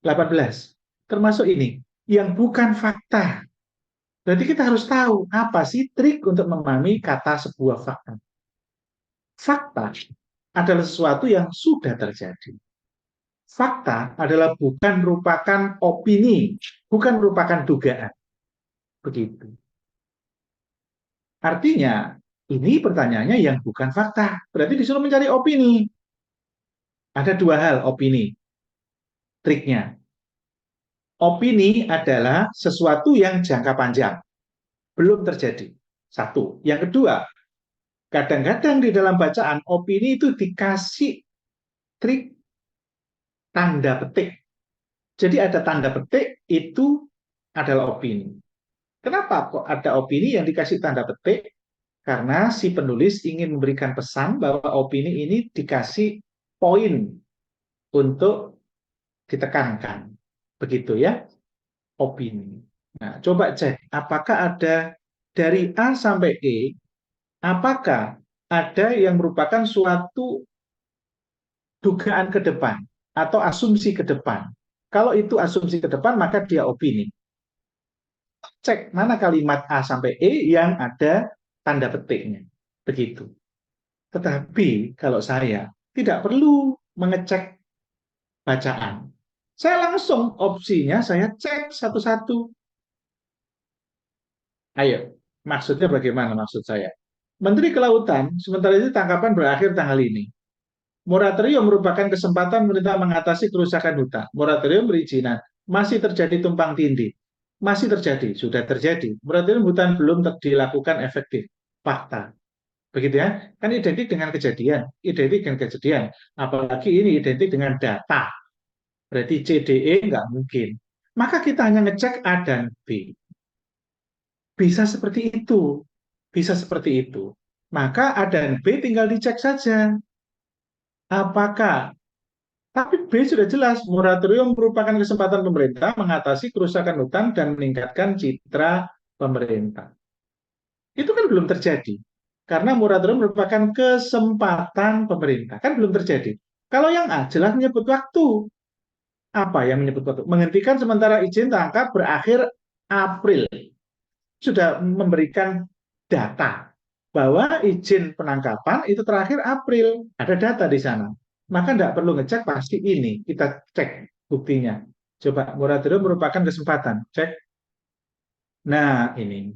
Speaker 1: 18. Termasuk ini. Yang bukan fakta. Berarti kita harus tahu apa sih trik untuk memahami kata sebuah fakta. Fakta adalah sesuatu yang sudah terjadi. Fakta adalah bukan merupakan opini, bukan merupakan dugaan. Begitu. Artinya, ini pertanyaannya yang bukan fakta. Berarti disuruh mencari opini. Ada dua hal opini. Triknya. Opini adalah sesuatu yang jangka panjang. Belum terjadi. Satu. Yang kedua, kadang-kadang di dalam bacaan opini itu dikasih trik tanda petik. Jadi ada tanda petik itu adalah opini. Kenapa kok ada opini yang dikasih tanda petik? Karena si penulis ingin memberikan pesan bahwa opini ini dikasih poin untuk ditekankan. Begitu ya, opini. Nah, coba cek apakah ada dari A sampai E, apakah ada yang merupakan suatu dugaan ke depan atau asumsi ke depan. Kalau itu asumsi ke depan, maka dia opini. Cek mana kalimat A sampai E yang ada tanda petiknya. Begitu. Tetapi kalau saya tidak perlu mengecek bacaan. Saya langsung opsinya saya cek satu-satu. Ayo, maksudnya bagaimana maksud saya? Menteri Kelautan, sementara itu tangkapan berakhir tanggal ini. Moratorium merupakan kesempatan pemerintah mengatasi kerusakan hutan. Moratorium perizinan masih terjadi tumpang tindih. masih terjadi, sudah terjadi. Berarti rembutan belum dilakukan efektif. Fakta. Begitu ya. Kan identik dengan kejadian, identik dengan kejadian. Apalagi ini identik dengan data. Berarti CDE nggak mungkin. Maka kita hanya ngecek A dan B. Bisa seperti itu. Bisa seperti itu. Maka A dan B tinggal dicek saja. Apakah tapi B sudah jelas, moratorium merupakan kesempatan pemerintah mengatasi kerusakan hutan dan meningkatkan citra pemerintah. Itu kan belum terjadi. Karena moratorium merupakan kesempatan pemerintah. Kan belum terjadi. Kalau yang A jelas menyebut waktu. Apa yang menyebut waktu? Menghentikan sementara izin tangkap berakhir April. Sudah memberikan data bahwa izin penangkapan itu terakhir April. Ada data di sana. Maka tidak perlu ngecek, pasti ini. Kita cek buktinya. Coba, moratorium merupakan kesempatan. Cek. Nah, ini.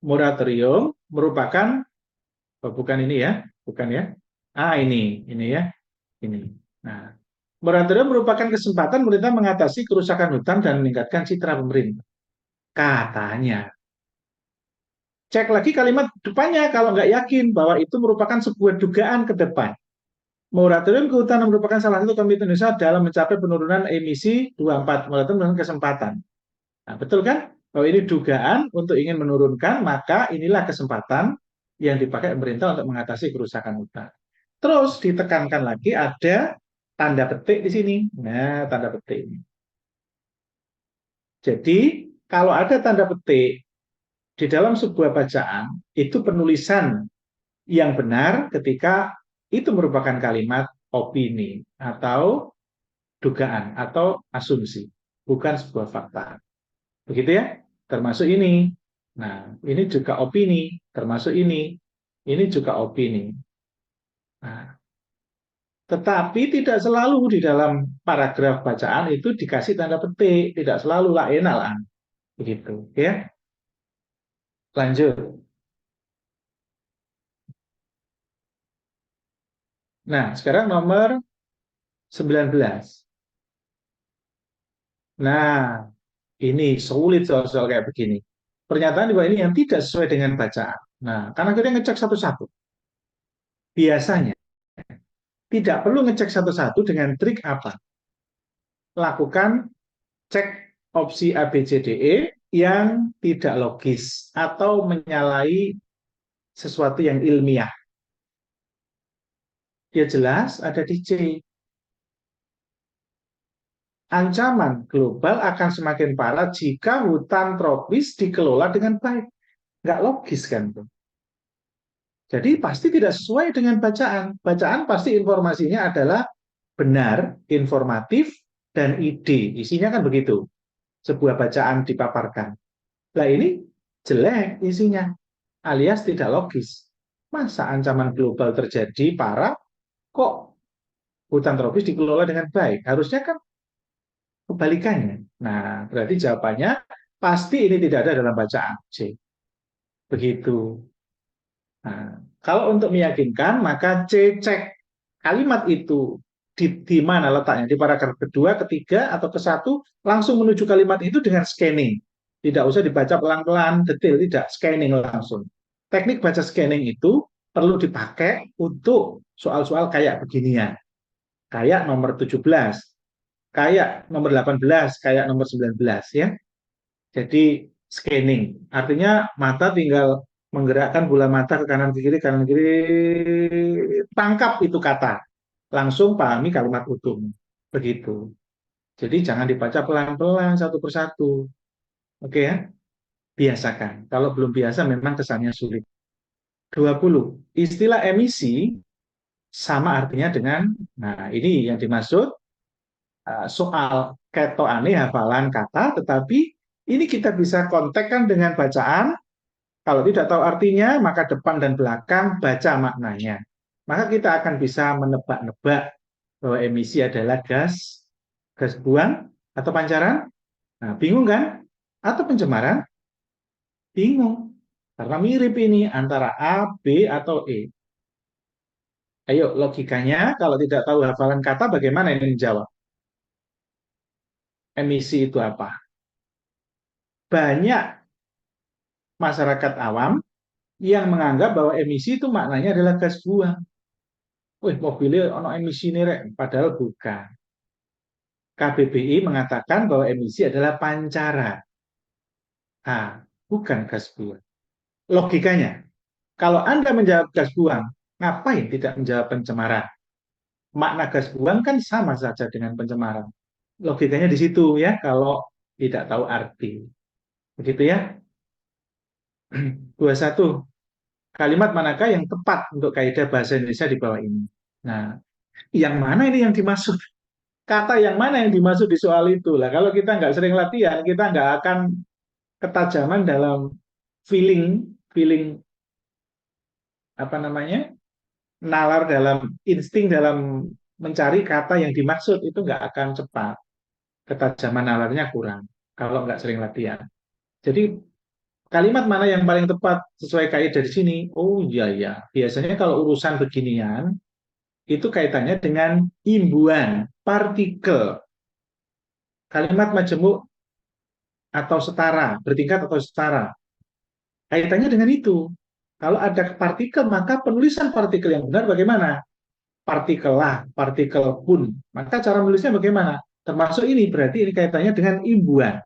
Speaker 1: Moratorium merupakan, oh, bukan ini ya. Bukan ya. Ini ya. Ini. Nah, moratorium merupakan kesempatan pemerintah mengatasi kerusakan hutan dan meningkatkan citra pemerintah. Katanya. Cek lagi kalimat depannya kalau nggak yakin bahwa itu merupakan sebuah dugaan ke depan. Moratorium kehutanan merupakan salah satu komitmen Indonesia dalam mencapai penurunan emisi 24. Moratorium dengan kesempatan. Nah, betul kan? Bahwa ini dugaan untuk ingin menurunkan, maka inilah kesempatan yang dipakai pemerintah untuk mengatasi kerusakan hutan. Terus ditekankan lagi ada tanda petik di sini. Nah, tanda petik. Jadi, kalau ada tanda petik di dalam sebuah bacaan, itu penulisan yang benar ketika itu merupakan kalimat opini atau dugaan atau asumsi, bukan sebuah fakta. Begitu ya? Termasuk ini. Nah, ini juga opini, termasuk ini. Ini juga opini. Nah, tetapi tidak selalu di dalam paragraf bacaan itu dikasih tanda petik, tidak selalu la enalan. Begitu, ya. Lanjut. Nah, sekarang nomor 19. Nah, ini sulit soal-soal kayak begini. Pernyataan bahwa ini yang tidak sesuai dengan bacaan. Nah, karena kita ngecek satu-satu. Biasanya tidak perlu ngecek satu-satu dengan trik apa? Lakukan cek opsi A, B, C, D, E yang tidak logis atau menyalahi sesuatu yang ilmiah. Ya jelas ada di C. Ancaman global akan semakin parah jika hutan tropis dikelola dengan baik. Nggak logis kan tuh. Jadi pasti tidak sesuai dengan bacaan. Bacaan pasti informasinya adalah benar, informatif, dan ide. Isinya kan begitu. Sebuah bacaan dipaparkan. Nah ini jelek isinya, alias tidak logis. Masa ancaman global terjadi parah, kok hutan tropis dikelola dengan baik? Harusnya kan kebalikannya. Nah, berarti jawabannya pasti ini tidak ada dalam bacaan C. Begitu. Nah, kalau untuk meyakinkan, maka C cek kalimat itu di mana letaknya, di paragraf kedua, ketiga, atau ke satu, langsung menuju kalimat itu dengan scanning. Tidak usah dibaca pelan-pelan, detail, tidak, scanning langsung. Teknik baca scanning itu perlu dipakai untuk soal-soal kayak beginian. Kayak nomor 17, kayak nomor 18, kayak nomor 19 ya. Jadi scanning, artinya mata tinggal menggerakkan bola mata ke kanan ke kiri, tangkap itu kata, langsung pahami kalimat utuh. Begitu. Jadi jangan dibaca pelan-pelan satu persatu. Oke ya, biasakan. Kalau belum biasa memang kesannya sulit. 20. Istilah emisi sama artinya dengan, nah ini yang dimaksud soal keto aneh hafalan kata, tetapi ini kita bisa kontekkan dengan bacaan. Kalau tidak tahu artinya, maka depan dan belakang baca maknanya. Maka kita akan bisa menebak-nebak bahwa emisi adalah gas, gas buang, atau pancaran. Nah, bingung kan? Atau pencemaran? Bingung. Karena mirip ini antara A, B, atau E. Ayo, logikanya kalau tidak tahu hafalan kata, bagaimana ini menjawab? Emisi itu apa? banyak masyarakat awam yang menganggap bahwa emisi itu maknanya adalah gas buang. Wih, mobilnya ono emisi nih, Rek. Padahal bukan. KBBI mengatakan bahwa emisi adalah pancara. Ah, bukan gas buang. Logikanya, kalau Anda menjawab gas buang, ngapain tidak menjawab pencemaran? Makna gas buang kan sama saja dengan pencemaran. Logikanya di situ ya, kalau tidak tahu arti. Begitu ya. 21. Kalimat manakah yang tepat untuk kaidah bahasa Indonesia di bawah ini? Nah, yang mana ini yang dimaksud? Kata yang mana yang dimaksud di soal itu? Lah, kalau kita nggak sering latihan, kita nggak akan ketajaman dalam feeling, feeling apa namanya, nalar dalam insting dalam mencari kata yang dimaksud itu nggak akan cepat. Ketajaman nalarnya kurang kalau nggak sering latihan. Jadi kalimat mana yang paling tepat sesuai kaidah di sini? Oh iya ya, biasanya kalau urusan beginian itu kaitannya dengan imbuhan, partikel, kalimat majemuk atau setara, bertingkat atau setara. Kaitannya dengan itu. Kalau ada partikel, maka penulisan partikel yang benar bagaimana? Partikel lah, partikel pun. Maka cara menulisnya bagaimana? Termasuk ini, berarti ini kaitannya dengan imbuhan.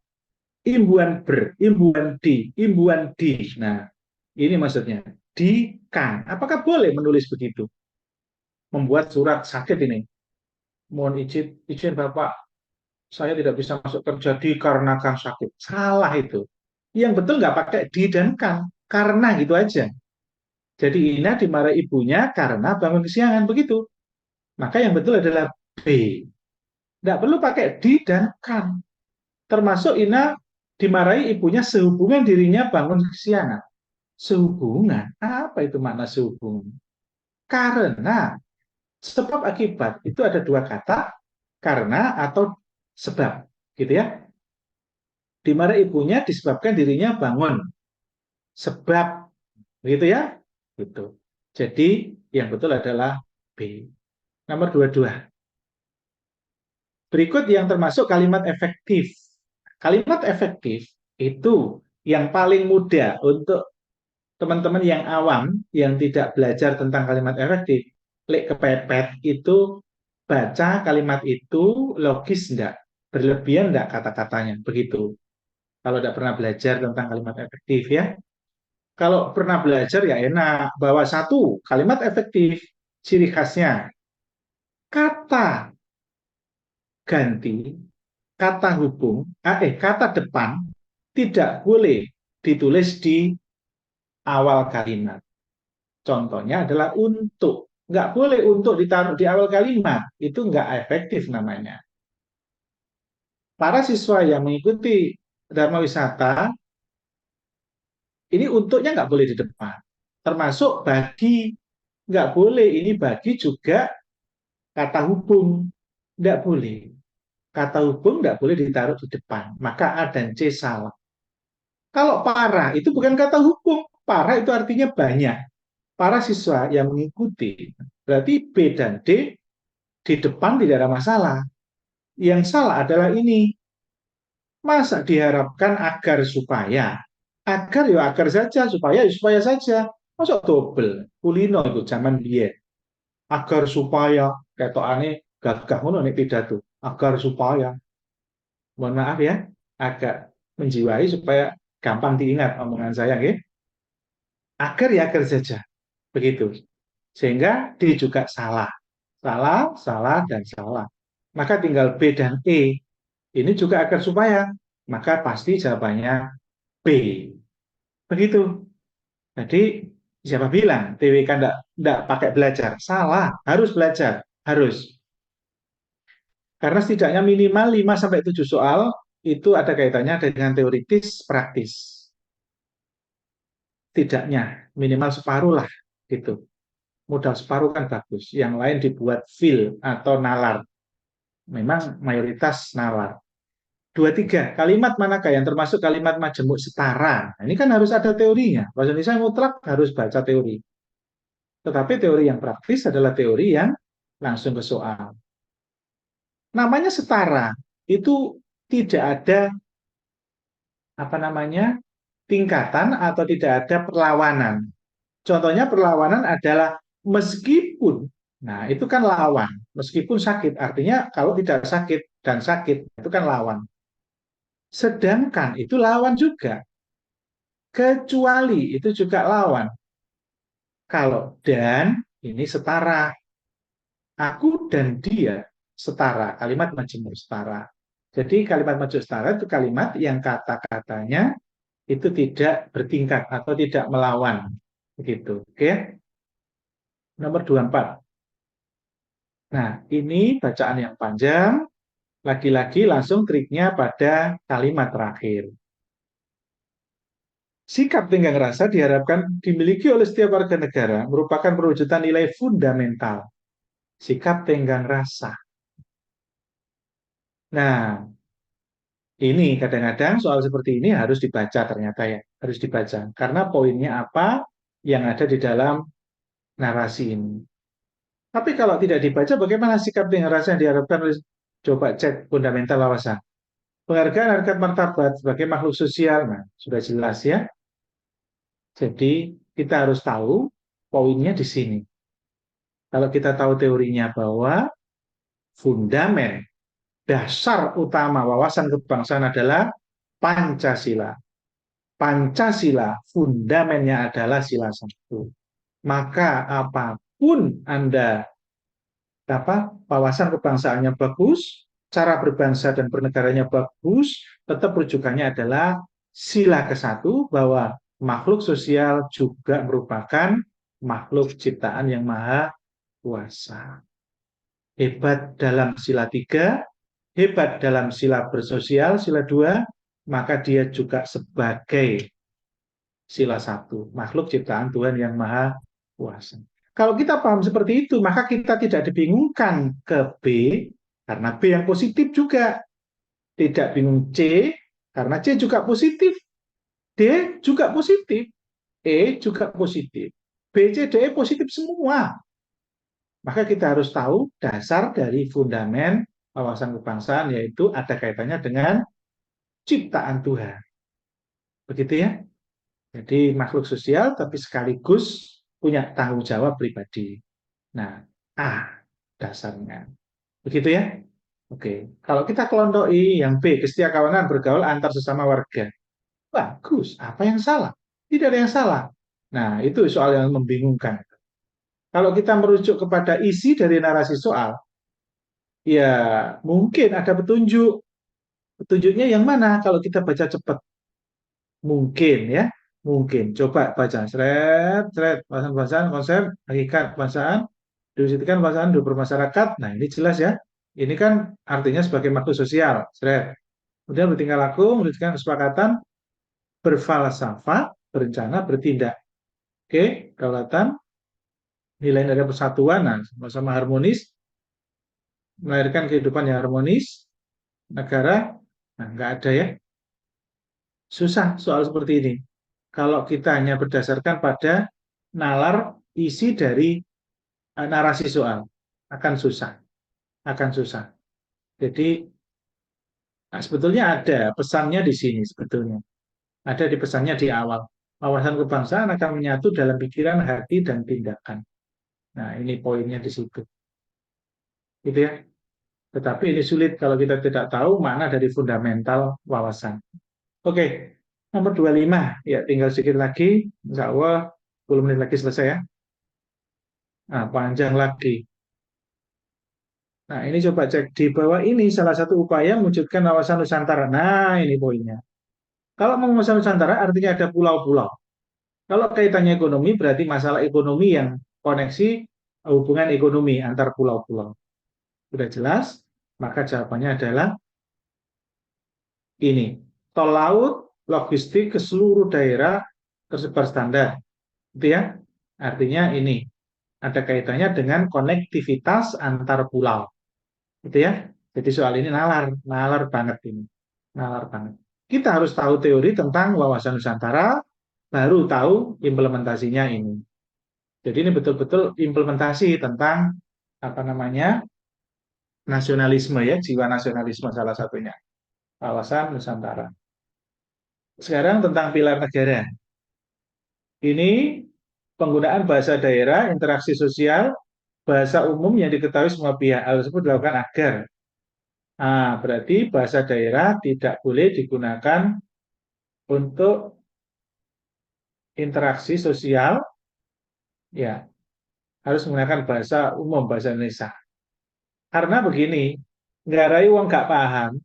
Speaker 1: Imbuhan ber, imbuhan di. Nah, ini maksudnya. Di kan. Apakah boleh menulis begitu? Membuat surat sakit ini. Mohon izin Bapak, saya tidak bisa masuk kerja dikarenakan sakit. Salah itu. Yang betul nggak pakai di dan kan. Karena gitu aja. Jadi Ina dimarahi ibunya karena bangun kesiangan. Begitu. Maka yang betul adalah B. Tidak perlu pakai di dan kan. Termasuk Ina dimarahi ibunya sehubungan dirinya bangun kesiangan. Sehubungan? Apa itu makna sehubungan? Karena sebab akibat itu ada dua kata, karena atau sebab. Gitu ya. Dimarahi ibunya disebabkan dirinya bangun. Sebab. Begitu ya. Gitu. Jadi yang betul adalah B. Nomor 22. Berikut yang termasuk kalimat efektif. Kalimat efektif itu yang paling mudah untuk teman-teman yang awam, yang tidak belajar tentang kalimat efektif. Lek kepepet itu baca kalimat itu logis enggak? Berlebihan enggak kata-katanya? Begitu. Kalau tidak pernah belajar tentang kalimat efektif ya. Kalau pernah belajar ya enak. Bahwa satu, kalimat efektif, ciri khasnya. Kata ganti, kata hubung, kata depan tidak boleh ditulis di awal kalimat. Contohnya adalah untuk. Nggak boleh untuk ditaruh di awal kalimat. Itu nggak efektif namanya. Para siswa yang mengikuti Dharma Wisata, ini untuknya nggak boleh di depan. Termasuk bagi, nggak boleh. Ini bagi juga kata hubung. Nggak boleh. Kata hubung nggak boleh ditaruh di depan. Maka A dan C salah. Kalau para itu bukan kata hubung. Para itu artinya banyak. Para siswa yang mengikuti, berarti B dan D di depan tidak ada masalah. Yang salah adalah ini. Masa diharapkan agar supaya? Agar ya agar saja, supaya ya supaya saja. Masa double? Kulino itu zaman biyen. Agar supaya, ketokane gagah ngono nek pidato. Agar supaya. Mohon maaf ya, agak menjiwai supaya gampang diingat omongan saya, ya. Agar ya agar saja. Begitu. Sehingga D juga salah. Salah, salah, dan salah. Maka tinggal B dan E. Ini juga agar supaya. Maka pasti jawabannya B. Begitu. Jadi siapa bilang TWK enggak pakai belajar? Salah, harus belajar. Harus. Karena setidaknya minimal 5 sampai 7 soal itu ada kaitannya dengan teoritis praktis. Tidaknya minimal separuh lah gitu. Modal separuh kan bagus. Yang lain dibuat feel atau nalar. Memang mayoritas nalar. 23. Kalimat manakah yang termasuk kalimat majemuk setara? Nah, ini kan harus ada teorinya. Bahasa Indonesia mutlak harus baca teori. Tetapi teori yang praktis adalah teori yang langsung ke soal. Namanya setara, itu tidak ada apa namanya tingkatan atau tidak ada perlawanan. Contohnya perlawanan adalah meskipun, nah itu kan lawan, meskipun sakit, artinya kalau tidak sakit dan sakit itu kan lawan. Sedangkan itu lawan juga, kecuali itu juga lawan. Kalau dan ini setara, aku dan dia setara, kalimat majemuk setara. Jadi kalimat majemuk setara itu kalimat yang kata-katanya itu tidak bertingkat atau tidak melawan. Begitu. Oke. Nomor 24. Nah, ini bacaan yang panjang. Lagi-lagi langsung triknya pada kalimat terakhir. Sikap tenggang rasa diharapkan dimiliki oleh setiap warga negara merupakan perwujudan nilai fundamental. Sikap tenggang rasa. Nah, ini kadang-kadang soal seperti ini harus dibaca ternyata ya. Harus dibaca. Karena poinnya apa yang ada di dalam narasi ini. Tapi kalau tidak dibaca, bagaimana sikap tenggang rasa yang diharapkan oleh coba cek fundamental wawasan. Penghargaan harkat martabat sebagai makhluk sosial, nah sudah jelas ya. Jadi kita harus tahu poinnya di sini. Kalau kita tahu teorinya bahwa fundamen dasar utama wawasan kebangsaan adalah Pancasila. Pancasila fundamennya adalah sila satu. Maka apapun Anda wawasan kebangsaannya bagus, cara berbangsa dan bernegaranya bagus, tetap rujukannya adalah sila ke-1 bahwa makhluk sosial juga merupakan makhluk ciptaan yang maha kuasa. Hebat dalam sila 3, hebat dalam sila bersosial, sila 2, maka dia juga sebagai sila 1, makhluk ciptaan Tuhan yang maha kuasa. Kalau kita paham seperti itu, maka kita tidak dibingungkan ke B, karena B yang positif juga. Tidak bingung C, karena C juga positif. D juga positif. E juga positif. B, C, D, E positif semua. Maka kita harus tahu dasar dari fundamen wawasan kebangsaan, yaitu ada kaitannya dengan ciptaan Tuhan. Begitu ya. Jadi makhluk sosial tapi sekaligus punya tanggung jawab pribadi. Nah, dasarnya. Begitu ya? Oke. Kalau kita kelontoki yang B, kesetia kawanan bergaul antar sesama warga. Bagus. Apa yang salah? Tidak ada yang salah. Nah, itu soal yang membingungkan. Kalau kita merujuk kepada isi dari narasi soal, ya mungkin ada petunjuk. Petunjuknya yang mana kalau kita baca cepat? Mungkin ya, mungkin. Coba baca seret, seret, bahasan-bahasan, konsep, hakikat bahasaan, diwujudkan bahasaan hidup bermasyarakat. Nah, ini jelas ya. Ini kan artinya sebagai makhluk sosial, seret. Kemudian bertingkah laku, mewujudkan kesepakatan, berfalsafah, berencana, bertindak. Oke, kedaulatan, nilai dari persatuan, nah, sama-sama harmonis, melahirkan kehidupan yang harmonis, negara, nah, nggak ada ya. Susah soal seperti ini. Kalau kita hanya berdasarkan pada nalar isi dari narasi soal, akan susah, akan susah. Jadi nah, sebetulnya ada pesannya di sini sebetulnya, ada di pesannya di awal. Wawasan kebangsaan akan menyatu dalam pikiran, hati, dan tindakan. Nah, ini poinnya di situ. Gitu ya. Tetapi ini sulit kalau kita tidak tahu makna dari fundamental wawasan. Oke, nomor 25. Ya, tinggal sedikit lagi. Insya Allah 10 menit lagi selesai ya. Nah, panjang lagi. Nah, ini coba cek di bawah ini salah satu upaya mewujudkan wawasan Nusantara. Nah, ini poinnya. Kalau mau wawasan Nusantara artinya ada pulau-pulau. Kalau kaitannya ekonomi berarti masalah ekonomi yang koneksi hubungan ekonomi antar pulau-pulau. Sudah jelas? Maka jawabannya adalah ini. Tol laut, logistik ke seluruh daerah tersebar standar. Itu ya. Artinya ini ada kaitannya dengan konektivitas antar pulau. Gitu ya. Jadi soal ini nalar, nalar banget ini. Nalar banget. Kita harus tahu teori tentang wawasan Nusantara, baru tahu implementasinya ini. Jadi ini betul-betul implementasi tentang apa namanya nasionalisme ya, jiwa nasionalisme salah satunya. Wawasan Nusantara. Sekarang tentang pilar negara. Ini penggunaan bahasa daerah, interaksi sosial, bahasa umum yang diketahui semua pihak. Hal tersebut dilakukan agar. Berarti bahasa daerah tidak boleh digunakan untuk interaksi sosial, ya harus menggunakan bahasa umum, bahasa Indonesia. Karena begini, ngarai uang nggak paham,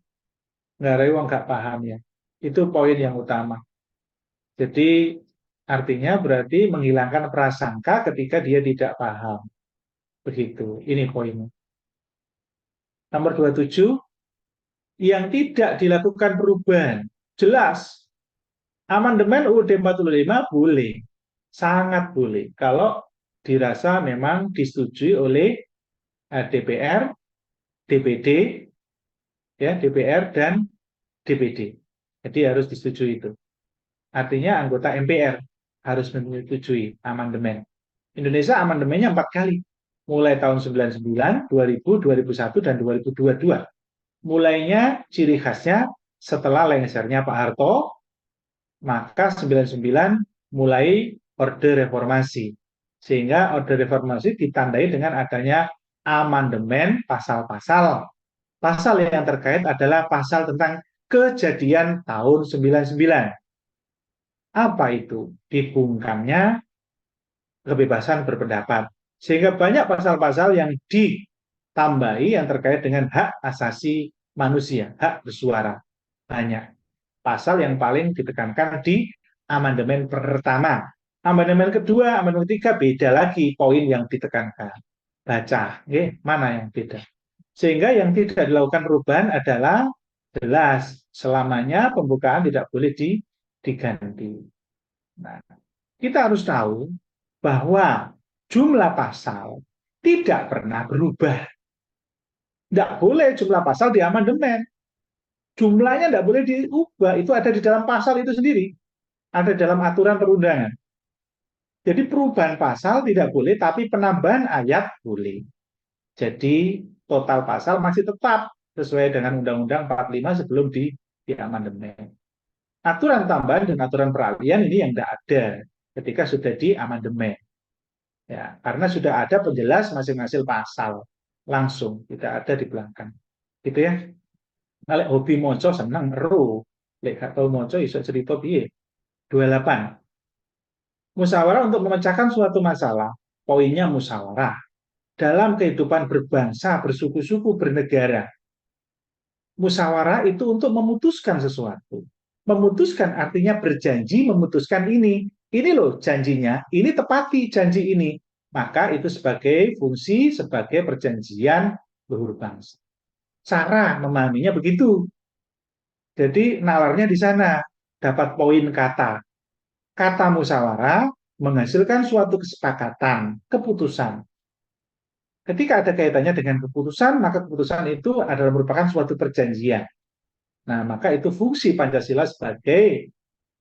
Speaker 1: ngarai uang nggak paham ya. Itu poin yang utama. Jadi artinya berarti menghilangkan prasangka ketika dia tidak paham. Begitu, ini poinnya. Nomor 27, yang tidak dilakukan perubahan. Jelas, amandemen UUD 45 boleh, sangat boleh. Kalau dirasa memang disetujui oleh DPR, DPD, ya DPR dan DPD. Jadi harus disetujui itu. Artinya anggota MPR harus menyetujui amandemen. Indonesia amandemennya 4 kali. Mulai tahun 99, 2000, 2001, dan 2022. Mulainya ciri khasnya setelah lengsernya Pak Harto, maka 99 mulai Orde Reformasi. Sehingga Orde Reformasi ditandai dengan adanya amandemen pasal-pasal. Pasal yang terkait adalah pasal tentang kejadian tahun 99. Apa itu? Dibungkamnya kebebasan berpendapat. Sehingga banyak pasal-pasal yang ditambahi yang terkait dengan hak asasi manusia, hak bersuara. Banyak. Pasal yang paling ditekankan di amandemen pertama. Amandemen kedua, amandemen ketiga beda lagi poin yang ditekankan. Baca, mana yang beda. Sehingga yang tidak dilakukan perubahan adalah jelas selamanya pembukaan tidak boleh diganti. Nah, kita harus tahu bahwa jumlah pasal tidak pernah berubah. Tidak boleh jumlah pasal di amandemen. Jumlahnya tidak boleh diubah. Itu ada di dalam pasal itu sendiri. Ada dalam aturan perundangan. Jadi perubahan pasal tidak boleh, tapi penambahan ayat boleh. Jadi total pasal masih tetap sesuai dengan Undang-Undang 45 sebelum di amandemen. Aturan tambahan dan aturan peralihan ini yang tidak ada ketika sudah di amandemen. Ya, karena sudah ada penjelas masing-masing pasal langsung, tidak ada di belakang. Gitu ya. Kalau hobi moco senang ero, lek gak tau moco iso cerita piye. 28. Musyawarah untuk memecahkan suatu masalah. Poinnya musyawarah. Dalam kehidupan berbangsa, bersuku-suku, bernegara. Musyawarah itu untuk memutuskan sesuatu. Memutuskan artinya berjanji memutuskan ini. Ini loh janjinya, ini tepati janji ini. Maka itu sebagai fungsi, sebagai perjanjian luhur bangsa. Cara memahaminya begitu. Jadi nalarnya di sana. Dapat poin kata. Kata musyawarah menghasilkan suatu kesepakatan, keputusan. Ketika ada kaitannya dengan keputusan, maka keputusan itu adalah merupakan suatu perjanjian. Nah, maka itu fungsi Pancasila sebagai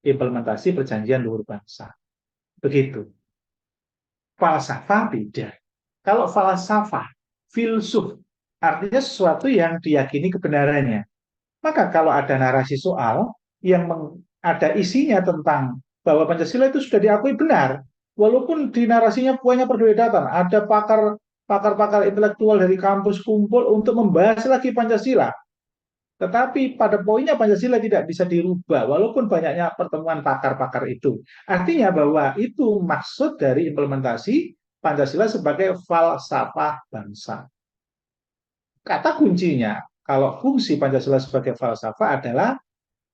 Speaker 1: implementasi perjanjian luhur bangsa. Begitu. Falsafah beda. Kalau falsafah, filsuf, artinya sesuatu yang diyakini kebenarannya. Maka kalau ada narasi soal yang ada isinya tentang bahwa Pancasila itu sudah diakui benar, walaupun di narasinya banyak perbedaan, ada pakar-pakar intelektual dari kampus kumpul untuk membahas lagi Pancasila. Tetapi pada poinnya Pancasila tidak bisa dirubah, walaupun banyaknya pertemuan pakar-pakar itu. Artinya bahwa itu maksud dari implementasi Pancasila sebagai falsafah bangsa. Kata kuncinya, kalau fungsi Pancasila sebagai falsafah adalah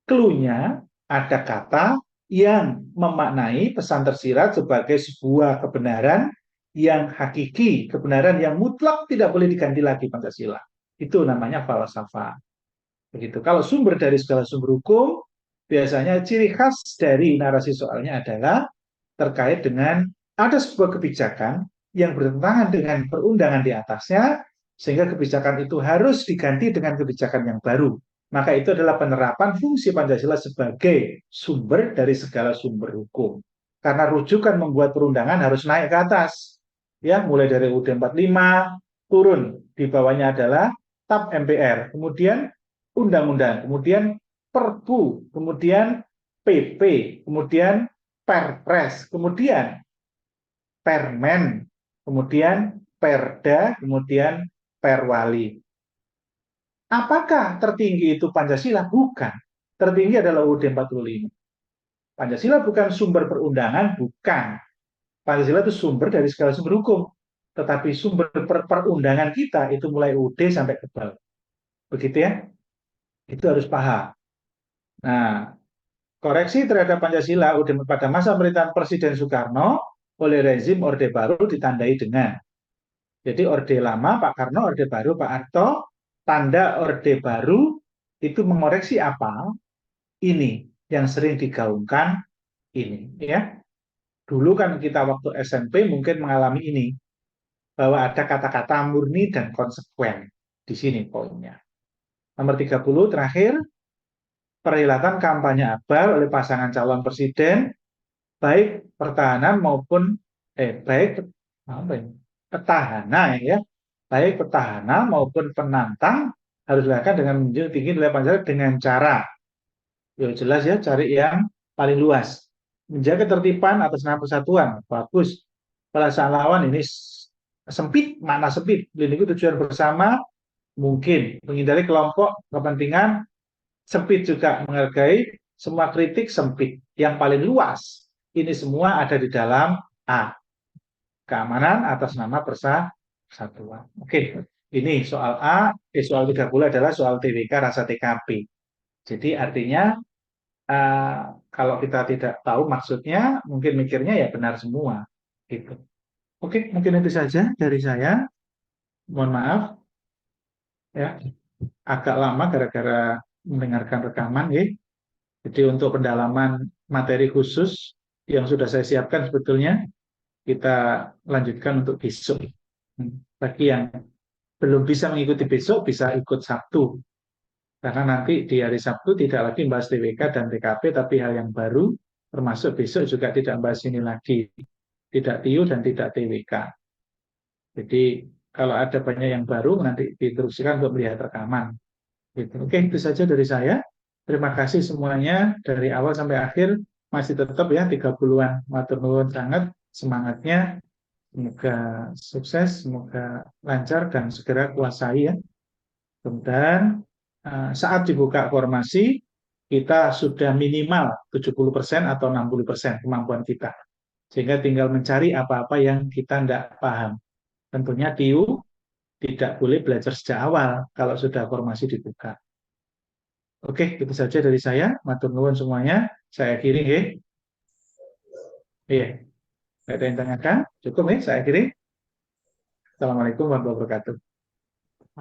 Speaker 1: clue-nya ada kata yang memaknai pesan tersirat sebagai sebuah kebenaran yang hakiki, kebenaran yang mutlak tidak boleh diganti lagi Pancasila. Itu namanya falsafah. Begitu. Kalau sumber dari segala sumber hukum, biasanya ciri khas dari narasi soalnya adalah terkait dengan ada sebuah kebijakan yang bertentangan dengan perundangan di atasnya, sehingga kebijakan itu harus diganti dengan kebijakan yang baru. Maka itu adalah penerapan fungsi Pancasila sebagai sumber dari segala sumber hukum. Karena rujukan membuat perundangan harus naik ke atas. Ya, mulai dari UUD 45, turun. Di bawahnya adalah TAP MPR. Kemudian undang-undang, kemudian perpu, kemudian PP, kemudian Perpres, kemudian Permen, kemudian Perda, kemudian Perwali. Apakah tertinggi itu Pancasila? Bukan. Tertinggi adalah UUD 45. Pancasila bukan sumber perundangan, bukan. Pancasila itu sumber dari segala sumber hukum. Tetapi sumber perundangan kita itu mulai UUD sampai Kebal. Begitu ya? Itu harus paham. Nah, koreksi terhadap Pancasila pada masa pemerintahan Presiden Soekarno oleh rezim Orde Baru ditandai dengan. Jadi Orde Lama Pak Karno, Orde Baru Pak Harto, tanda Orde Baru itu mengoreksi apa? Ini yang sering digaungkan ini ya. Dulu kan kita waktu SMP mungkin mengalami ini, bahwa ada kata-kata murni dan konsekuen. Di sini poinnya. Nomor 30 terakhir, perhelatan kampanye abal oleh pasangan calon presiden baik pertahanan maupun baik apa ini? Petahana ya, baik petahana maupun penantang harus dilakukan dengan menjunjung tinggi nilai Pancasila dengan cara, ya jelas ya, cari yang paling luas, menjaga ketertiban atas nama persatuan, bagus. Perasaan lawan ini sempit, makna sempit, melindungi tujuan bersama, mungkin menghindari kelompok kepentingan, sempit juga, menghargai semua kritik, sempit. Yang paling luas, ini semua ada di dalam A, keamanan atas nama persatuan. Oke, ini soal A, soal 30 adalah soal TWK rasa TKP. Jadi artinya kalau kita tidak tahu maksudnya, mungkin mikirnya ya benar semua. Gitu. Oke, mungkin itu saja dari saya. Mohon maaf ya, agak lama gara-gara mendengarkan rekaman ya. Jadi untuk pendalaman materi khusus yang sudah saya siapkan sebetulnya kita lanjutkan untuk besok. Bagi yang belum bisa mengikuti besok bisa ikut Sabtu. Karena nanti di hari Sabtu tidak lagi membahas TWK dan TKP tapi hal yang baru, termasuk besok juga tidak membahas ini lagi. Tidak TIU dan tidak TWK. Jadi kalau ada banyak yang baru nanti diinstruksikan untuk melihat rekaman. Gitu. Oke, itu saja dari saya. Terima kasih semuanya dari awal sampai akhir masih tetap ya 30-an. Matur nuwun sangat semangatnya. Semoga sukses, semoga lancar dan segera kuasai ya. Dan saat dibuka formasi kita sudah minimal 70% atau 60% kemampuan kita. Sehingga tinggal mencari apa-apa yang kita tidak paham. Tentunya TIU tidak boleh belajar sejak awal kalau sudah formasi dibuka. Oke, itu saja dari saya. Matur nuwun semuanya. Saya akhiri ya. Iya, tidak ada yang tanyakan. Cukup ya, saya akhiri. Assalamualaikum warahmatullahi wabarakatuh.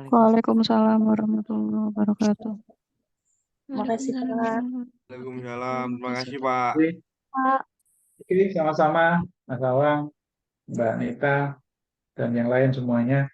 Speaker 3: Waalaikumsalam warahmatullahi wabarakatuh.
Speaker 2: Terima kasih, Pak.
Speaker 4: Waalaikumsalam. Terima kasih, Pak.
Speaker 2: Pak.
Speaker 1: Oke, sama-sama. Mas Awang, Mbak Nita, dan yang lain semuanya.